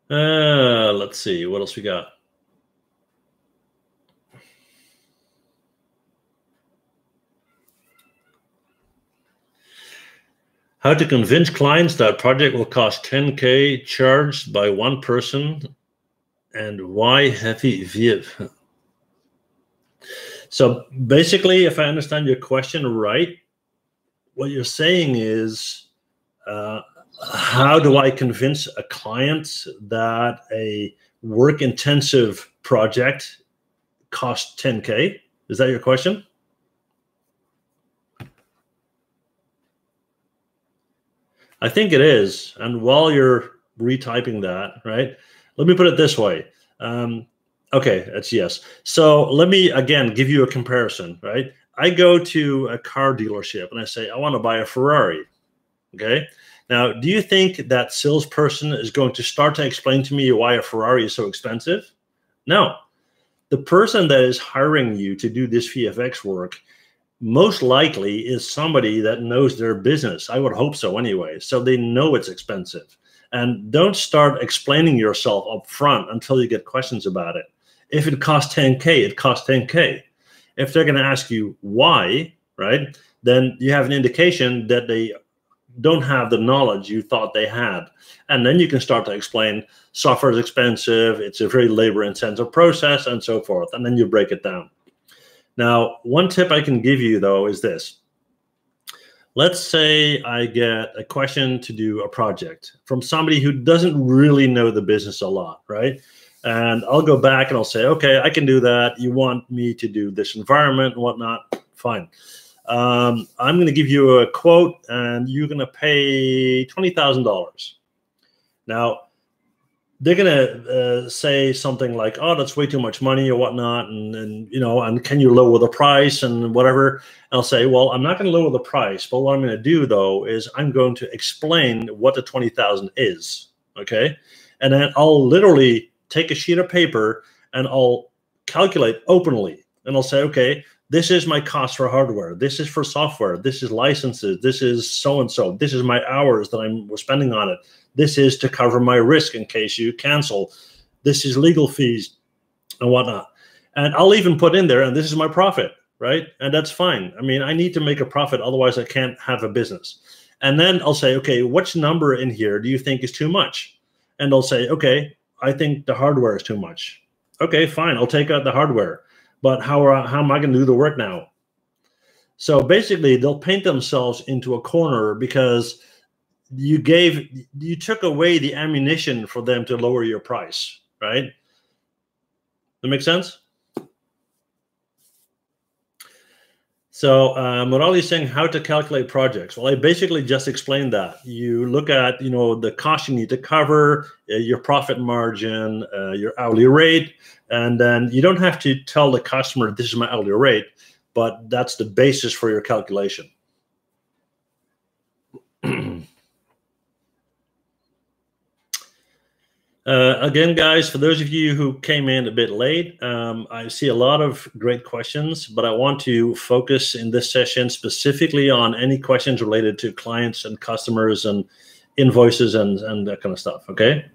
Let's see. What else we got? How to convince clients that project will cost 10K charged by one person, and why heavy VIV? So basically, if I understand your question right, what you're saying is, how do I convince a client that a work-intensive project costs 10K? Is that your question? I think it is. And while you're retyping that, right, let me put it this way. Okay, that's yes. So let me, again, give you a comparison, right? I go to a car dealership and I say, I want to buy a Ferrari, okay? Now, do you think that salesperson is going to start to explain to me why a Ferrari is so expensive? No. The person that is hiring you to do this VFX work most likely is somebody that knows their business. I would hope so anyway. So they know it's expensive. And don't start explaining yourself up front until you get questions about it. If it costs 10K, it costs 10K. If they're going to ask you why, right, then you have an indication that they don't have the knowledge you thought they had. And then you can start to explain software is expensive, it's a very labor-intensive process, and so forth. And then you break it down. Now, one tip I can give you, though, is this. Let's say I get a question to do a project from somebody who doesn't really know the business a lot, right? And I'll go back and I'll say, okay, I can do that. You want me to do this environment and whatnot? Fine. I'm going to give you a quote, and you're going to pay $20,000. Now, they're going to say something like, oh, that's way too much money or whatnot. And you know, and can you lower the price and whatever? And I'll say, well, I'm not going to lower the price. But what I'm going to do, though, is I'm going to explain what the 20,000 is. OK, and then I'll literally take a sheet of paper and I'll calculate openly. And I'll say, OK, this is my cost for hardware. This is for software. This is licenses. This is so-and-so. This is my hours that I'm spending on it. This is to cover my risk in case you cancel. This is legal fees and whatnot. And I'll even put in there, and this is my profit, right? And that's fine. I mean, I need to make a profit. Otherwise, I can't have a business. And then I'll say, okay, which number in here do you think is too much? And they'll say, okay, I think the hardware is too much. Okay, fine. I'll take out the hardware. But how am I going to do the work now? So basically, they'll paint themselves into a corner because you took away the ammunition for them to lower your price, right? That make sense? So Murali's saying how to calculate projects. Well, I basically just explained that. You look at, you know, the cost you need to cover, your profit margin, your hourly rate, and then you don't have to tell the customer this is my hourly rate, but that's the basis for your calculation. Again, guys, for those of you who came in a bit late, I see a lot of great questions, but I want to focus in this session specifically on any questions related to clients and customers and invoices and that kind of stuff, okay?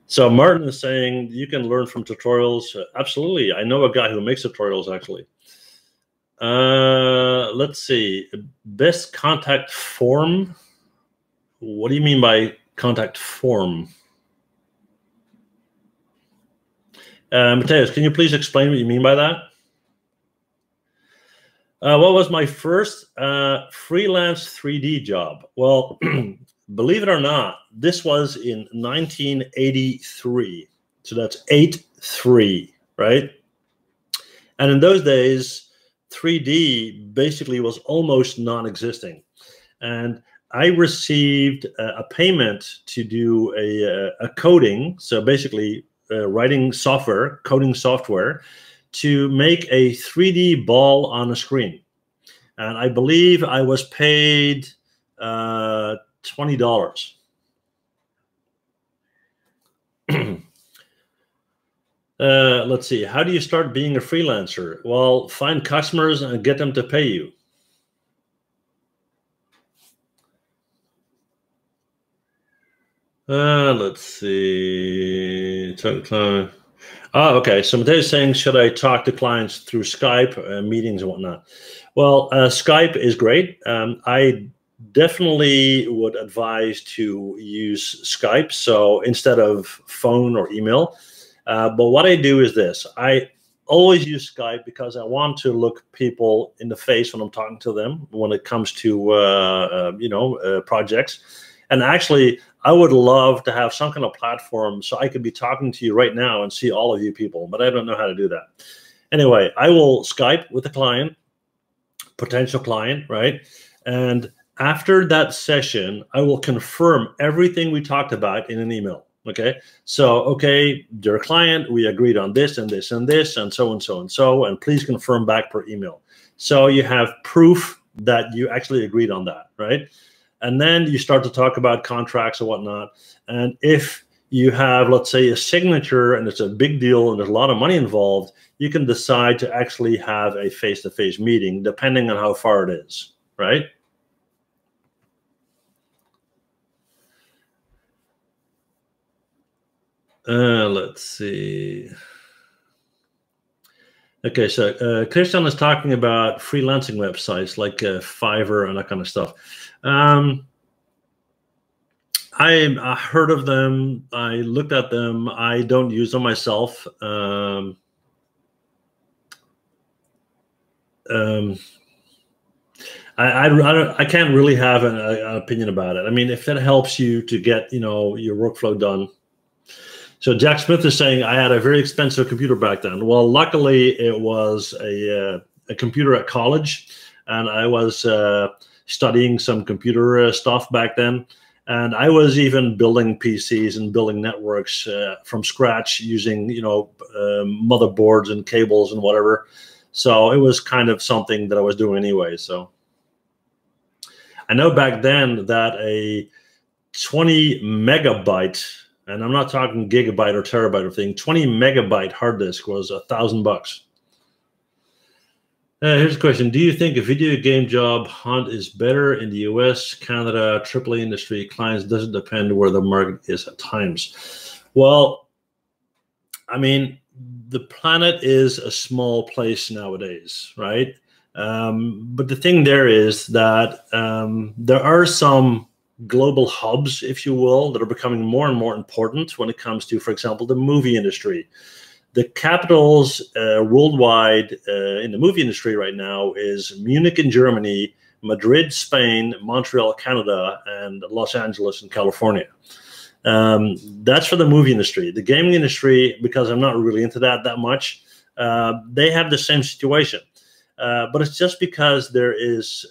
So Martin is saying you can learn from tutorials. Absolutely. I know a guy who makes tutorials, actually. Let's see. Best contact form. What do you mean by contact form? Mateus, can you please explain what you mean by that? What was my first freelance 3D job? Well, believe it or not, this was in 1983. So that's 83, right? And in those days, 3D basically was almost non-existing. And I received a payment to do a coding, so basically writing software, coding software, to make a 3D ball on a screen. And I believe I was paid $20. Let's see, how do you start being a freelancer? Well, find customers and get them to pay you. Let's see. Oh, okay. So Mateo's saying, should I talk to clients through Skype, meetings and whatnot? Well, Skype is great. I definitely would advise to use Skype. So instead of phone or email. But what I do is this. I always use Skype because I want to look people in the face when I'm talking to them when it comes to, projects. And actually, I would love to have some kind of platform so I could be talking to you right now and see all of you people, but I don't know how to do that. Anyway, I will Skype with the client, potential client, right? And after that session, I will confirm everything we talked about in an email. Okay. So, okay, dear client, we agreed on this and this and this and so and so and so, and please confirm back per email. So you have proof that you actually agreed on that, right? And then you start to talk about contracts and whatnot. And if you have, let's say, a signature and it's a big deal and there's a lot of money involved, you can decide to actually have a face-to-face meeting, depending on how far it is, right? Let's see. Okay, so Christian is talking about freelancing websites like Fiverr and that kind of stuff. I heard of them. I looked at them. I don't use them myself. I can't really have an opinion about it. I mean, if that helps you to get your workflow done. So Jack Smith is saying, I had a very expensive computer back then. Well, luckily it was a computer at college, and I was studying some computer stuff back then. And I was even building PCs and building networks from scratch using, motherboards and cables and whatever. So it was kind of something that I was doing anyway. So I know back then that a 20 megabyte, and I'm not talking gigabyte or terabyte or thing, 20 megabyte hard disk was $1,000. Here's a question. Do you think a video game job hunt is better in the US, Canada, AAA industry, clients? Does it depend where the market is at times? Well, I mean, the planet is a small place nowadays, right? But the thing there is that there are some global hubs, if you will, that are becoming more and more important when it comes to, for example, the movie industry. The capitals worldwide in the movie industry right now is Munich in Germany, Madrid, Spain, Montreal, Canada, and Los Angeles in California. That's for the movie industry. The gaming industry, because I'm not really into that much, they have the same situation. But it's just because there is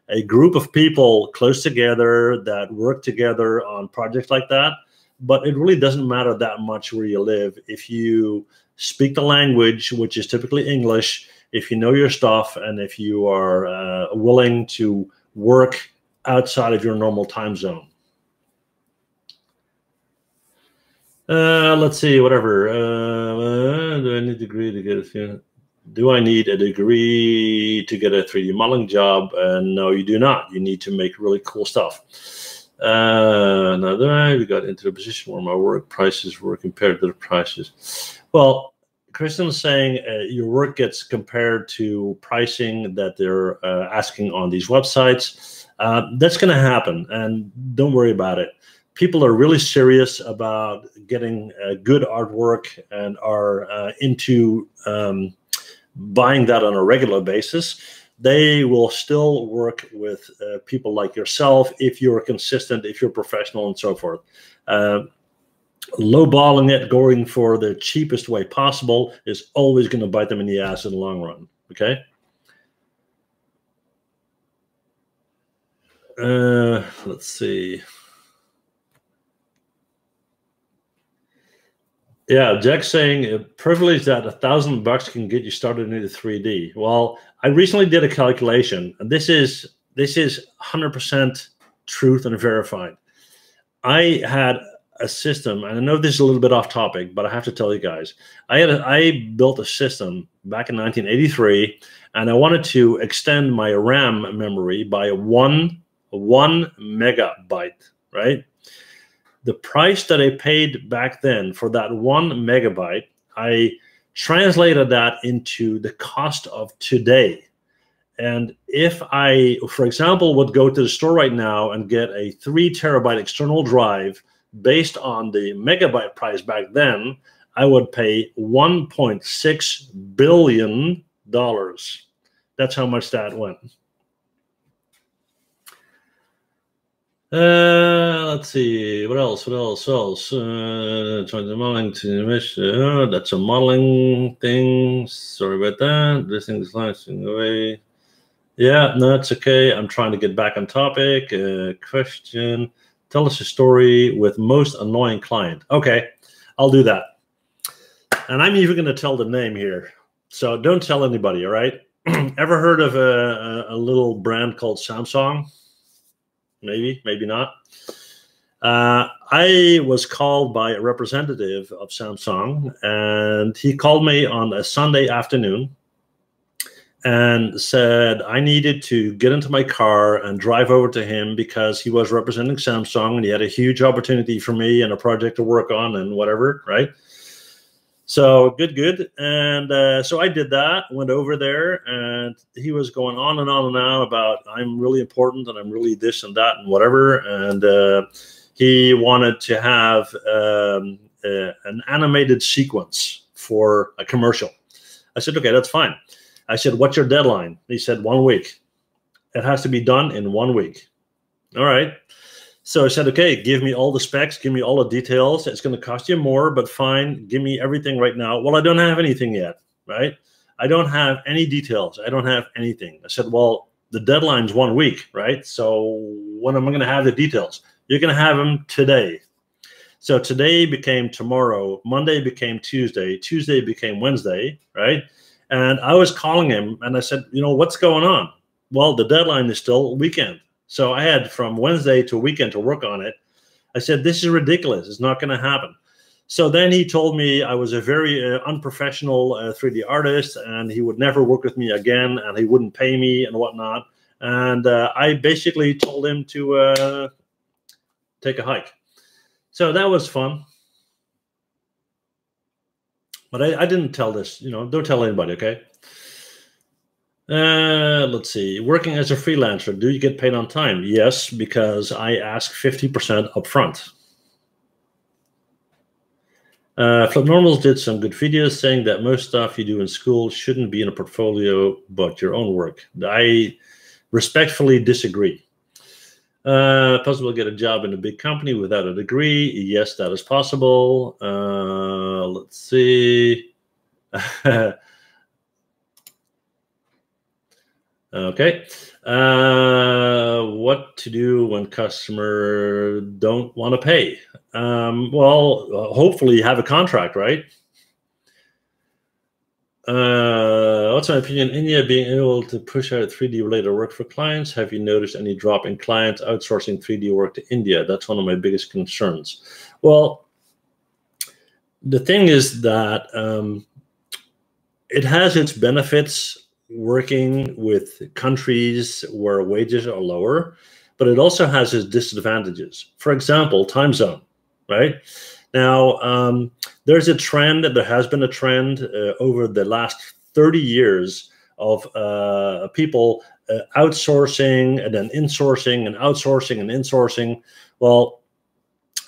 a group of people close together that work together on projects like that. But it really doesn't matter that much where you live. If you speak the language, which is typically English, if you know your stuff, and if you are willing to work outside of your normal time zone. Let's see, whatever. Do I need a degree to get a Do I need a degree to get a 3D modeling job? No, you do not. You need to make really cool stuff. Now that we got into the position where my work prices were compared to the prices. Well, Kristen's saying your work gets compared to pricing that they're asking on these websites. That's going to happen, and don't worry about it. People are really serious about getting good artwork and are into buying that on a regular basis. They will still work with people like yourself if you're consistent, if you're professional, and so forth. Lowballing it, going for the cheapest way possible is always going to bite them in the ass in the long run. Okay. Let's see. Yeah, Jack's saying a privilege that $1,000 can get you started into 3D. Well, I recently did a calculation, and this is 100% truth and verified. I had a system, and I know this is a little bit off topic, but I have to tell you guys. I built a system back in 1983, and I wanted to extend my RAM memory by one megabyte, right? The price that I paid back then for that 1 megabyte I translated that into the cost of today. And if I, for example, would go to the store right now and get a 3 terabyte external drive based on the megabyte price back then, I would pay $1.6 billion. That's how much that went. Let's see, what else? Trying to modeling to mesh. That's a modeling thing. Sorry about that. This thing is lasting away. Yeah, no, it's okay. I'm trying to get back on topic. Question. Tell us a story with most annoying client. Okay, I'll do that. And I'm even going to tell the name here. So don't tell anybody, all right? Ever heard of a little brand called Samsung? Maybe, maybe not. I was called by a representative of Samsung, and he called me on a Sunday afternoon and said I needed to get into my car and drive over to him because he was representing Samsung and he had a huge opportunity for me and a project to work on and whatever, right? So good. And so I did that, went over there, and he was going on and on about I'm really important and I'm really this and that and whatever. And he wanted to have an animated sequence for a commercial. I said, okay, that's fine. I said, what's your deadline? He said, 1 week. It has to be done in 1 week. All right. So I said, okay, give me all the specs, give me all the details. It's going to cost you more, but fine. Give me everything right now. Well, I don't have anything yet, right? I don't have any details. I don't have anything. I said, well, the deadline's 1 week, right? So when am I going to have the details? You're going to have them today. So today became tomorrow. Monday became Tuesday. Tuesday became Wednesday, right? And I was calling him and I said, you know, what's going on? Well, the deadline is still weekend. So I had from Wednesday to weekend to work on it. I said, this is ridiculous. It's not going to happen. So then he told me I was a very unprofessional 3D artist and he would never work with me again and he wouldn't pay me and whatnot. And I basically told him to take a hike. So that was fun. But I didn't tell this, you know, don't tell anybody, okay? Let's see. Working as a freelancer, do you get paid on time? Yes, because I ask 50% upfront. Flip Normals did some good videos saying that most stuff you do in school shouldn't be in a portfolio, but your own work. I respectfully disagree. Possible to get a job in a big company without a degree? Yes, that is possible. Let's see. Okay. What to do when customer don't want to pay? Well, hopefully you have a contract, right? What's my opinion? India being able to push out 3D related work for clients. Have you noticed any drop in clients outsourcing 3D work to India? That's one of my biggest concerns. Well, the thing is that it has its benefits working with countries where wages are lower, but it also has its disadvantages. For example, time zone, right? Now, there's a trend, there has been a trend over the last 30 years of people outsourcing and then insourcing and outsourcing and insourcing. Well,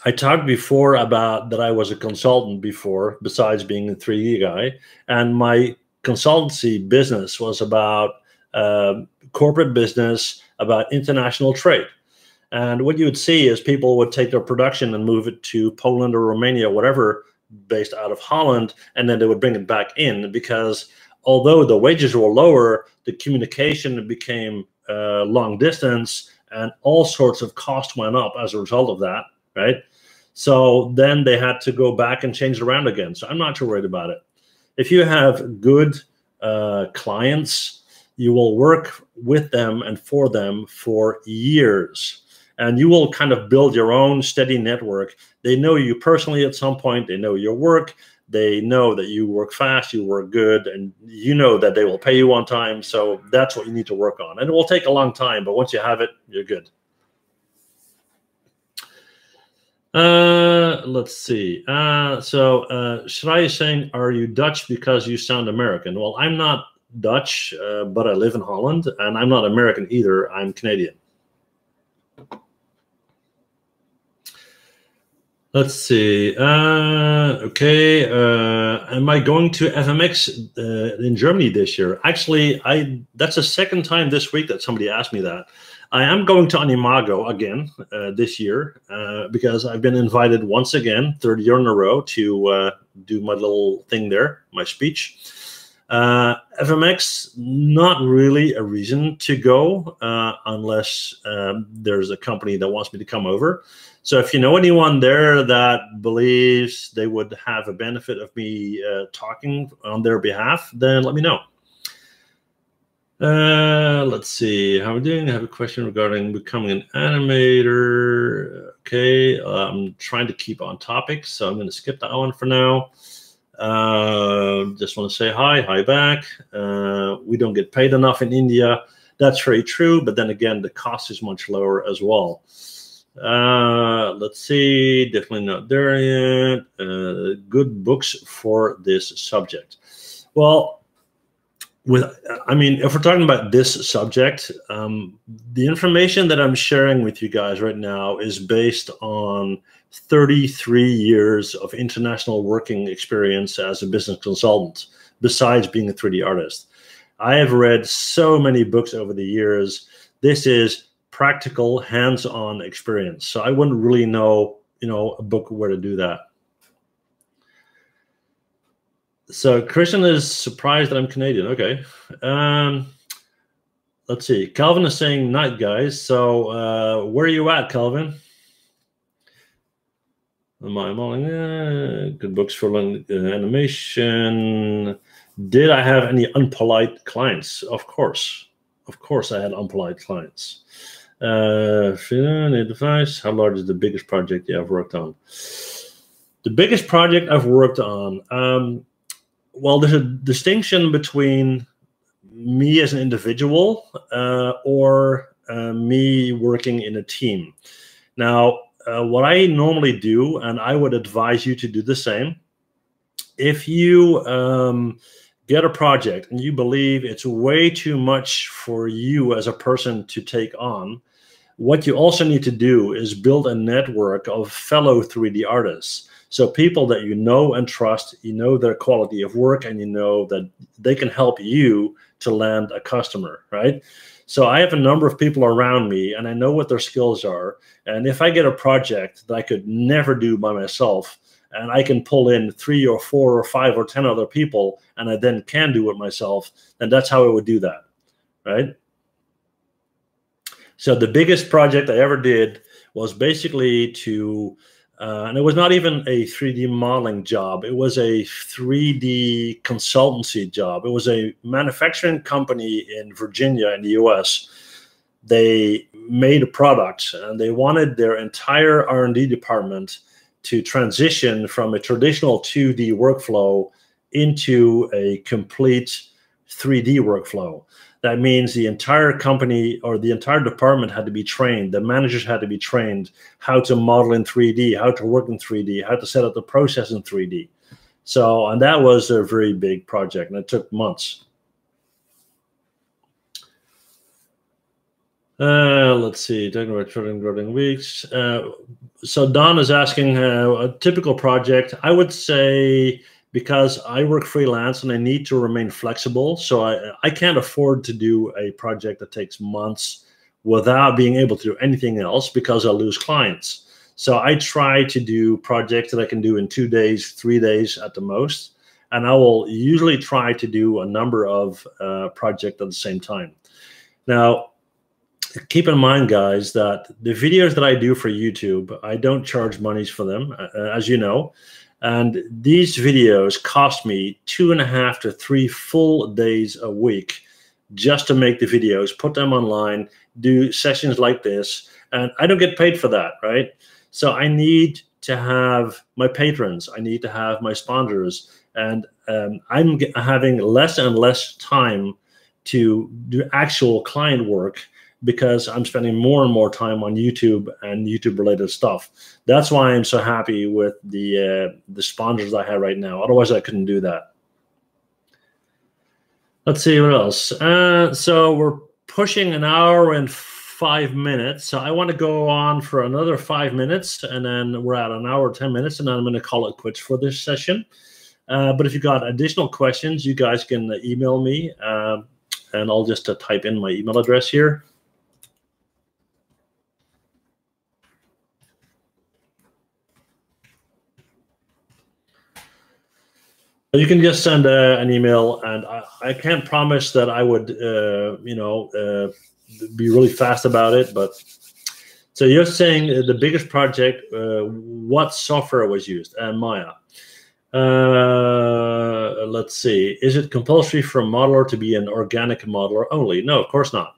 I talked before about that I was a consultant before, besides being a 3D guy, and my consultancy business was about corporate business, about international trade. And what you would see is people would take their production and move it to Poland or Romania, whatever, based out of Holland, and then they would bring it back in because although the wages were lower, the communication became long distance and all sorts of costs went up as a result of that, right? So then they had to go back and change it around again. So I'm not too worried about it. If you have good clients, you will work with them and for them for years. And you will kind of build your own steady network. They know you personally at some point. They know your work. They know that you work fast, you work good, and you know that they will pay you on time. So that's what you need to work on. And it will take a long time, but once you have it, you're good. Let's see. Shrai is saying, are you Dutch because you sound American? Well, I'm not Dutch, but I live in Holland, and I'm not American either. I'm Canadian. Let's see. Okay. Am I going to FMX in Germany this year? Actually, that's the second time this week that somebody asked me that. I am going to Animago again this year because I've been invited once again, third year in a row, to do my little thing there, my speech. FMX, not really a reason to go unless there's a company that wants me to come over. So if you know anyone there that believes they would have a benefit of me talking on their behalf, then let me know. Let's see how we're doing. I have a question regarding becoming an animator. Okay, I'm trying to keep on topic, so I'm going to skip that one for now. Just want to say hi back. We don't get paid enough in India. That's very true, but then again, the cost is much lower as well. Let's see, definitely not there yet. Good books for this subject. Well, if we're talking about this subject, the information that I'm sharing with you guys right now is based on 33 years of international working experience as a business consultant, besides being a 3D artist. I have read so many books over the years. This is practical, hands-on experience. So I wouldn't really know, a book where to do that. So Christian is surprised that I'm Canadian. Okay. Let's see. Calvin is saying night, guys. So where are you at, Calvin? Good books for animation. Did I have any unpolite clients? Of course. Of course I had unpolite clients. Advice. How large is the biggest project you have worked on? The biggest project I've worked on, well, there's a distinction between me as an individual or me working in a team. Now, what I normally do, and I would advise you to do the same, if you get a project and you believe it's way too much for you as a person to take on, what you also need to do is build a network of fellow 3D artists. So people that you know and trust, you know their quality of work, and you know that they can help you to land a customer, right? So I have a number of people around me, and I know what their skills are. And if I get a project that I could never do by myself, and I can pull in 3 or 4 or 5 or 10 other people, and I then can do it myself, then that's how I would do that, right? So the biggest project I ever did was basically to, and it was not even a 3D modeling job. It was a 3D consultancy job. It was a manufacturing company in Virginia in the US. They made a product, and they wanted their entire R&D department to transition from a traditional 2D workflow into a complete 3D workflow. That means the entire company or the entire department had to be trained. The managers had to be trained how to model in 3D, how to work in 3D, how to set up the process in 3D. So, and that was a very big project, and it took months. Let's see, talking about growing weeks. So Don is asking a typical project. I would say, because I work freelance and I need to remain flexible, so I can't afford to do a project that takes months without being able to do anything else, because I'll lose clients. So I try to do projects that I can do in 2 days, 3 days at the most. And I will usually try to do a number of projects at the same time. Now, keep in mind, guys, that the videos that I do for YouTube, I don't charge monies for them, as you know. And these videos cost me 2.5 to 3 full days a week just to make the videos, put them online, do sessions like this, and I don't get paid for that, right? So I need to have my patrons, I need to have my sponsors, and I'm having less and less time to do actual client work because I'm spending more and more time on YouTube and YouTube related stuff. That's why I'm so happy with the sponsors I have right now. Otherwise, I couldn't do that. Let's see what else. So we're pushing an hour and 5 minutes. So I want to go on for another 5 minutes, and then we're at an hour, 10 minutes, and then I'm going to call it quits for this session. But if you got additional questions, you guys can email me, and I'll just type in my email address here. You can just send an email, and I can't promise that I would, be really fast about it. But so you're saying the biggest project, what software was used? Maya. Let's see. Is it compulsory for a modeler to be an organic modeler only? No, of course not.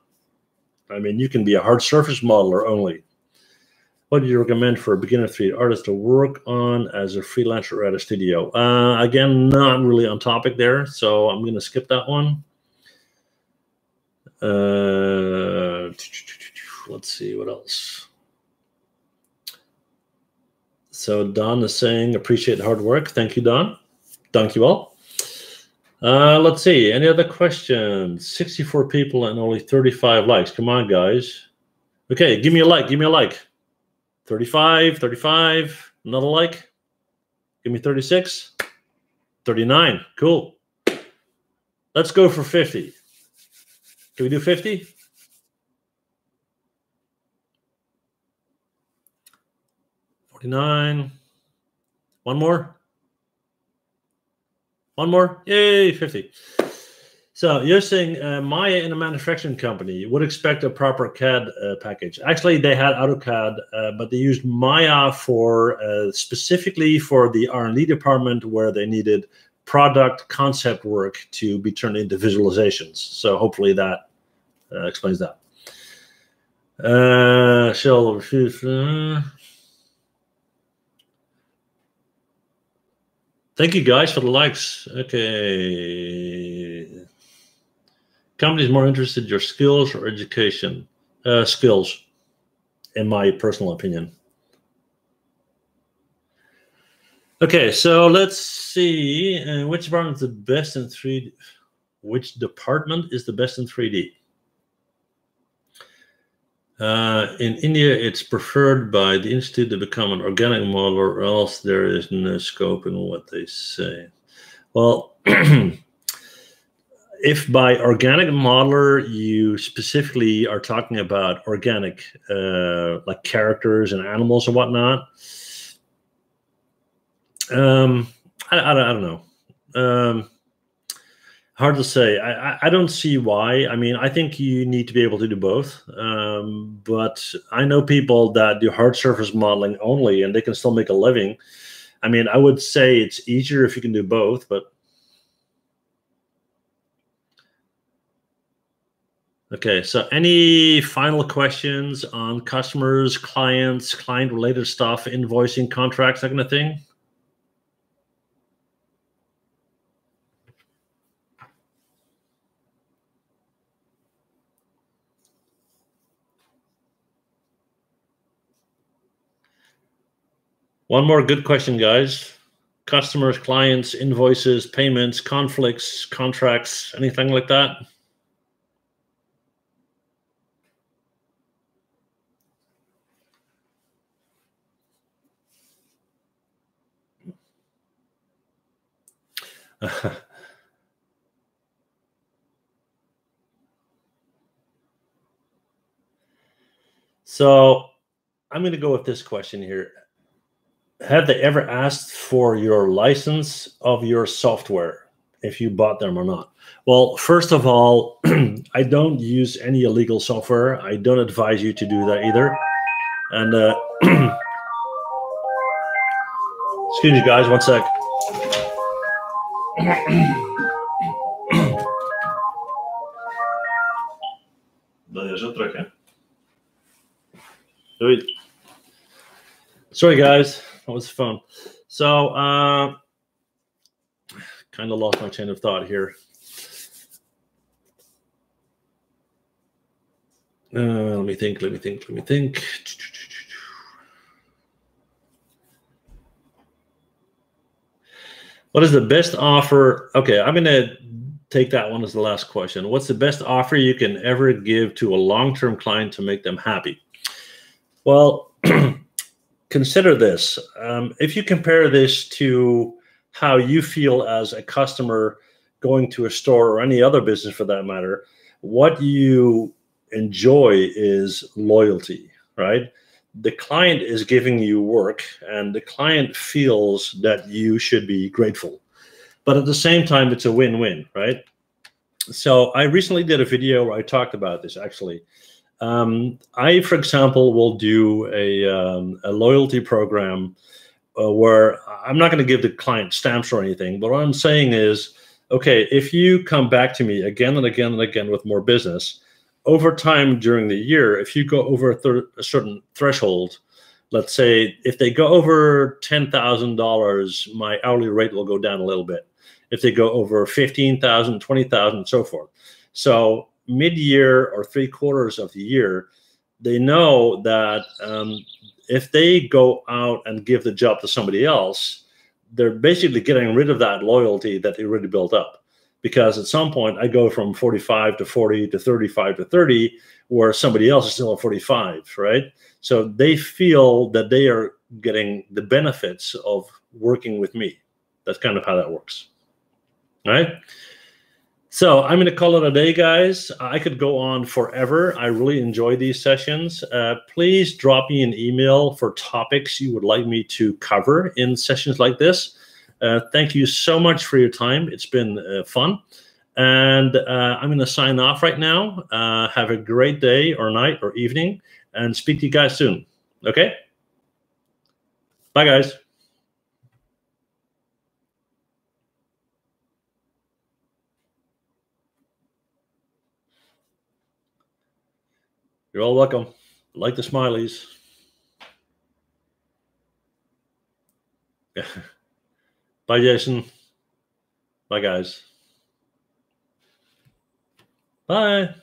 I mean, you can be a hard surface modeler only. What do you recommend for a beginner 3D artist to work on as a freelancer or at a studio? Again, not really on topic there, so I'm going to skip that one. Let's see what else. So Don is saying, appreciate the hard work. Thank you, Don. Thank you all. Let's see. Any other questions? 64 people and only 35 likes. Come on, guys. Okay, give me a like. Give me a like. 35, 35, another like. Give me 36, 39. Cool. Let's go for 50. Can we do 50? $49. One more. One more. Yay, 50. So you're saying Maya in a manufacturing company would expect a proper CAD package. Actually, they had AutoCAD, but they used Maya for specifically for the R&D department where they needed product concept work to be turned into visualizations. So hopefully that explains that. Shall refuse. Thank you guys for the likes. Okay. Companies more interested in your skills or education? Skills, in my personal opinion. Okay, so let's see. Which department is the best in 3D? Which department is the best in 3D? In India, it's preferred by the institute to become an organic modeler, or else there is no scope in what they say. Well, if by organic modeler you specifically are talking about organic, like characters and animals and whatnot, I don't know. Hard to say. I don't see why. I mean, I think you need to be able to do both. But I know people that do hard surface modeling only, and they can still make a living. I mean, I would say it's easier if you can do both, but. Okay, so any final questions on customers, clients, client-related stuff, invoicing, contracts, that kind of thing? One more good question, guys. Customers, clients, invoices, payments, conflicts, contracts, anything like that? So I'm going to go with this question here. Have they ever asked for your license of your software, if you bought them or not? Well, first of all, I don't use any illegal software. I don't advise you to do that either. And excuse me, guys, one sec. Dat is zo druk, hè? Doei. Sorry, guys. That was fun. So, kind of lost my chain of thought here. Let me think. What is the best offer? Okay, I'm going to take that one as the last question. What's the best offer you can ever give to a long-term client to make them happy? Well, consider this. If you compare this to how you feel as a customer going to a store or any other business for that matter, what you enjoy is loyalty, right? The client is giving you work and the client feels that you should be grateful. But at the same time, it's a win-win, right? So I recently did a video where I talked about this actually. I, for example, will do a loyalty program where I'm not going to give the client stamps or anything, but what I'm saying is, okay, if you come back to me again and again and again with more business, over time during the year, if you go over a certain threshold, let's say if they go over $10,000, my hourly rate will go down a little bit. If they go over 15,000, 20,000, and so forth. So mid-year or 3/4 of the year, they know that if they go out and give the job to somebody else, they're basically getting rid of that loyalty that they already built up. Because at some point, I go from 45 to 40 to 35 to 30, where somebody else is still at 45, right? So they feel that they are getting the benefits of working with me. That's kind of how that works, right? So I'm going to call it a day, guys. I could go on forever. I really enjoy these sessions. Please drop me an email for topics you would like me to cover in sessions like this. Thank you so much for your time. It's been fun. And I'm going to sign off right now. Have a great day or night or evening, and speak to you guys soon. Okay? Bye, guys. You're all welcome. Like the smileys. Bye, Jason. Bye, guys. Bye.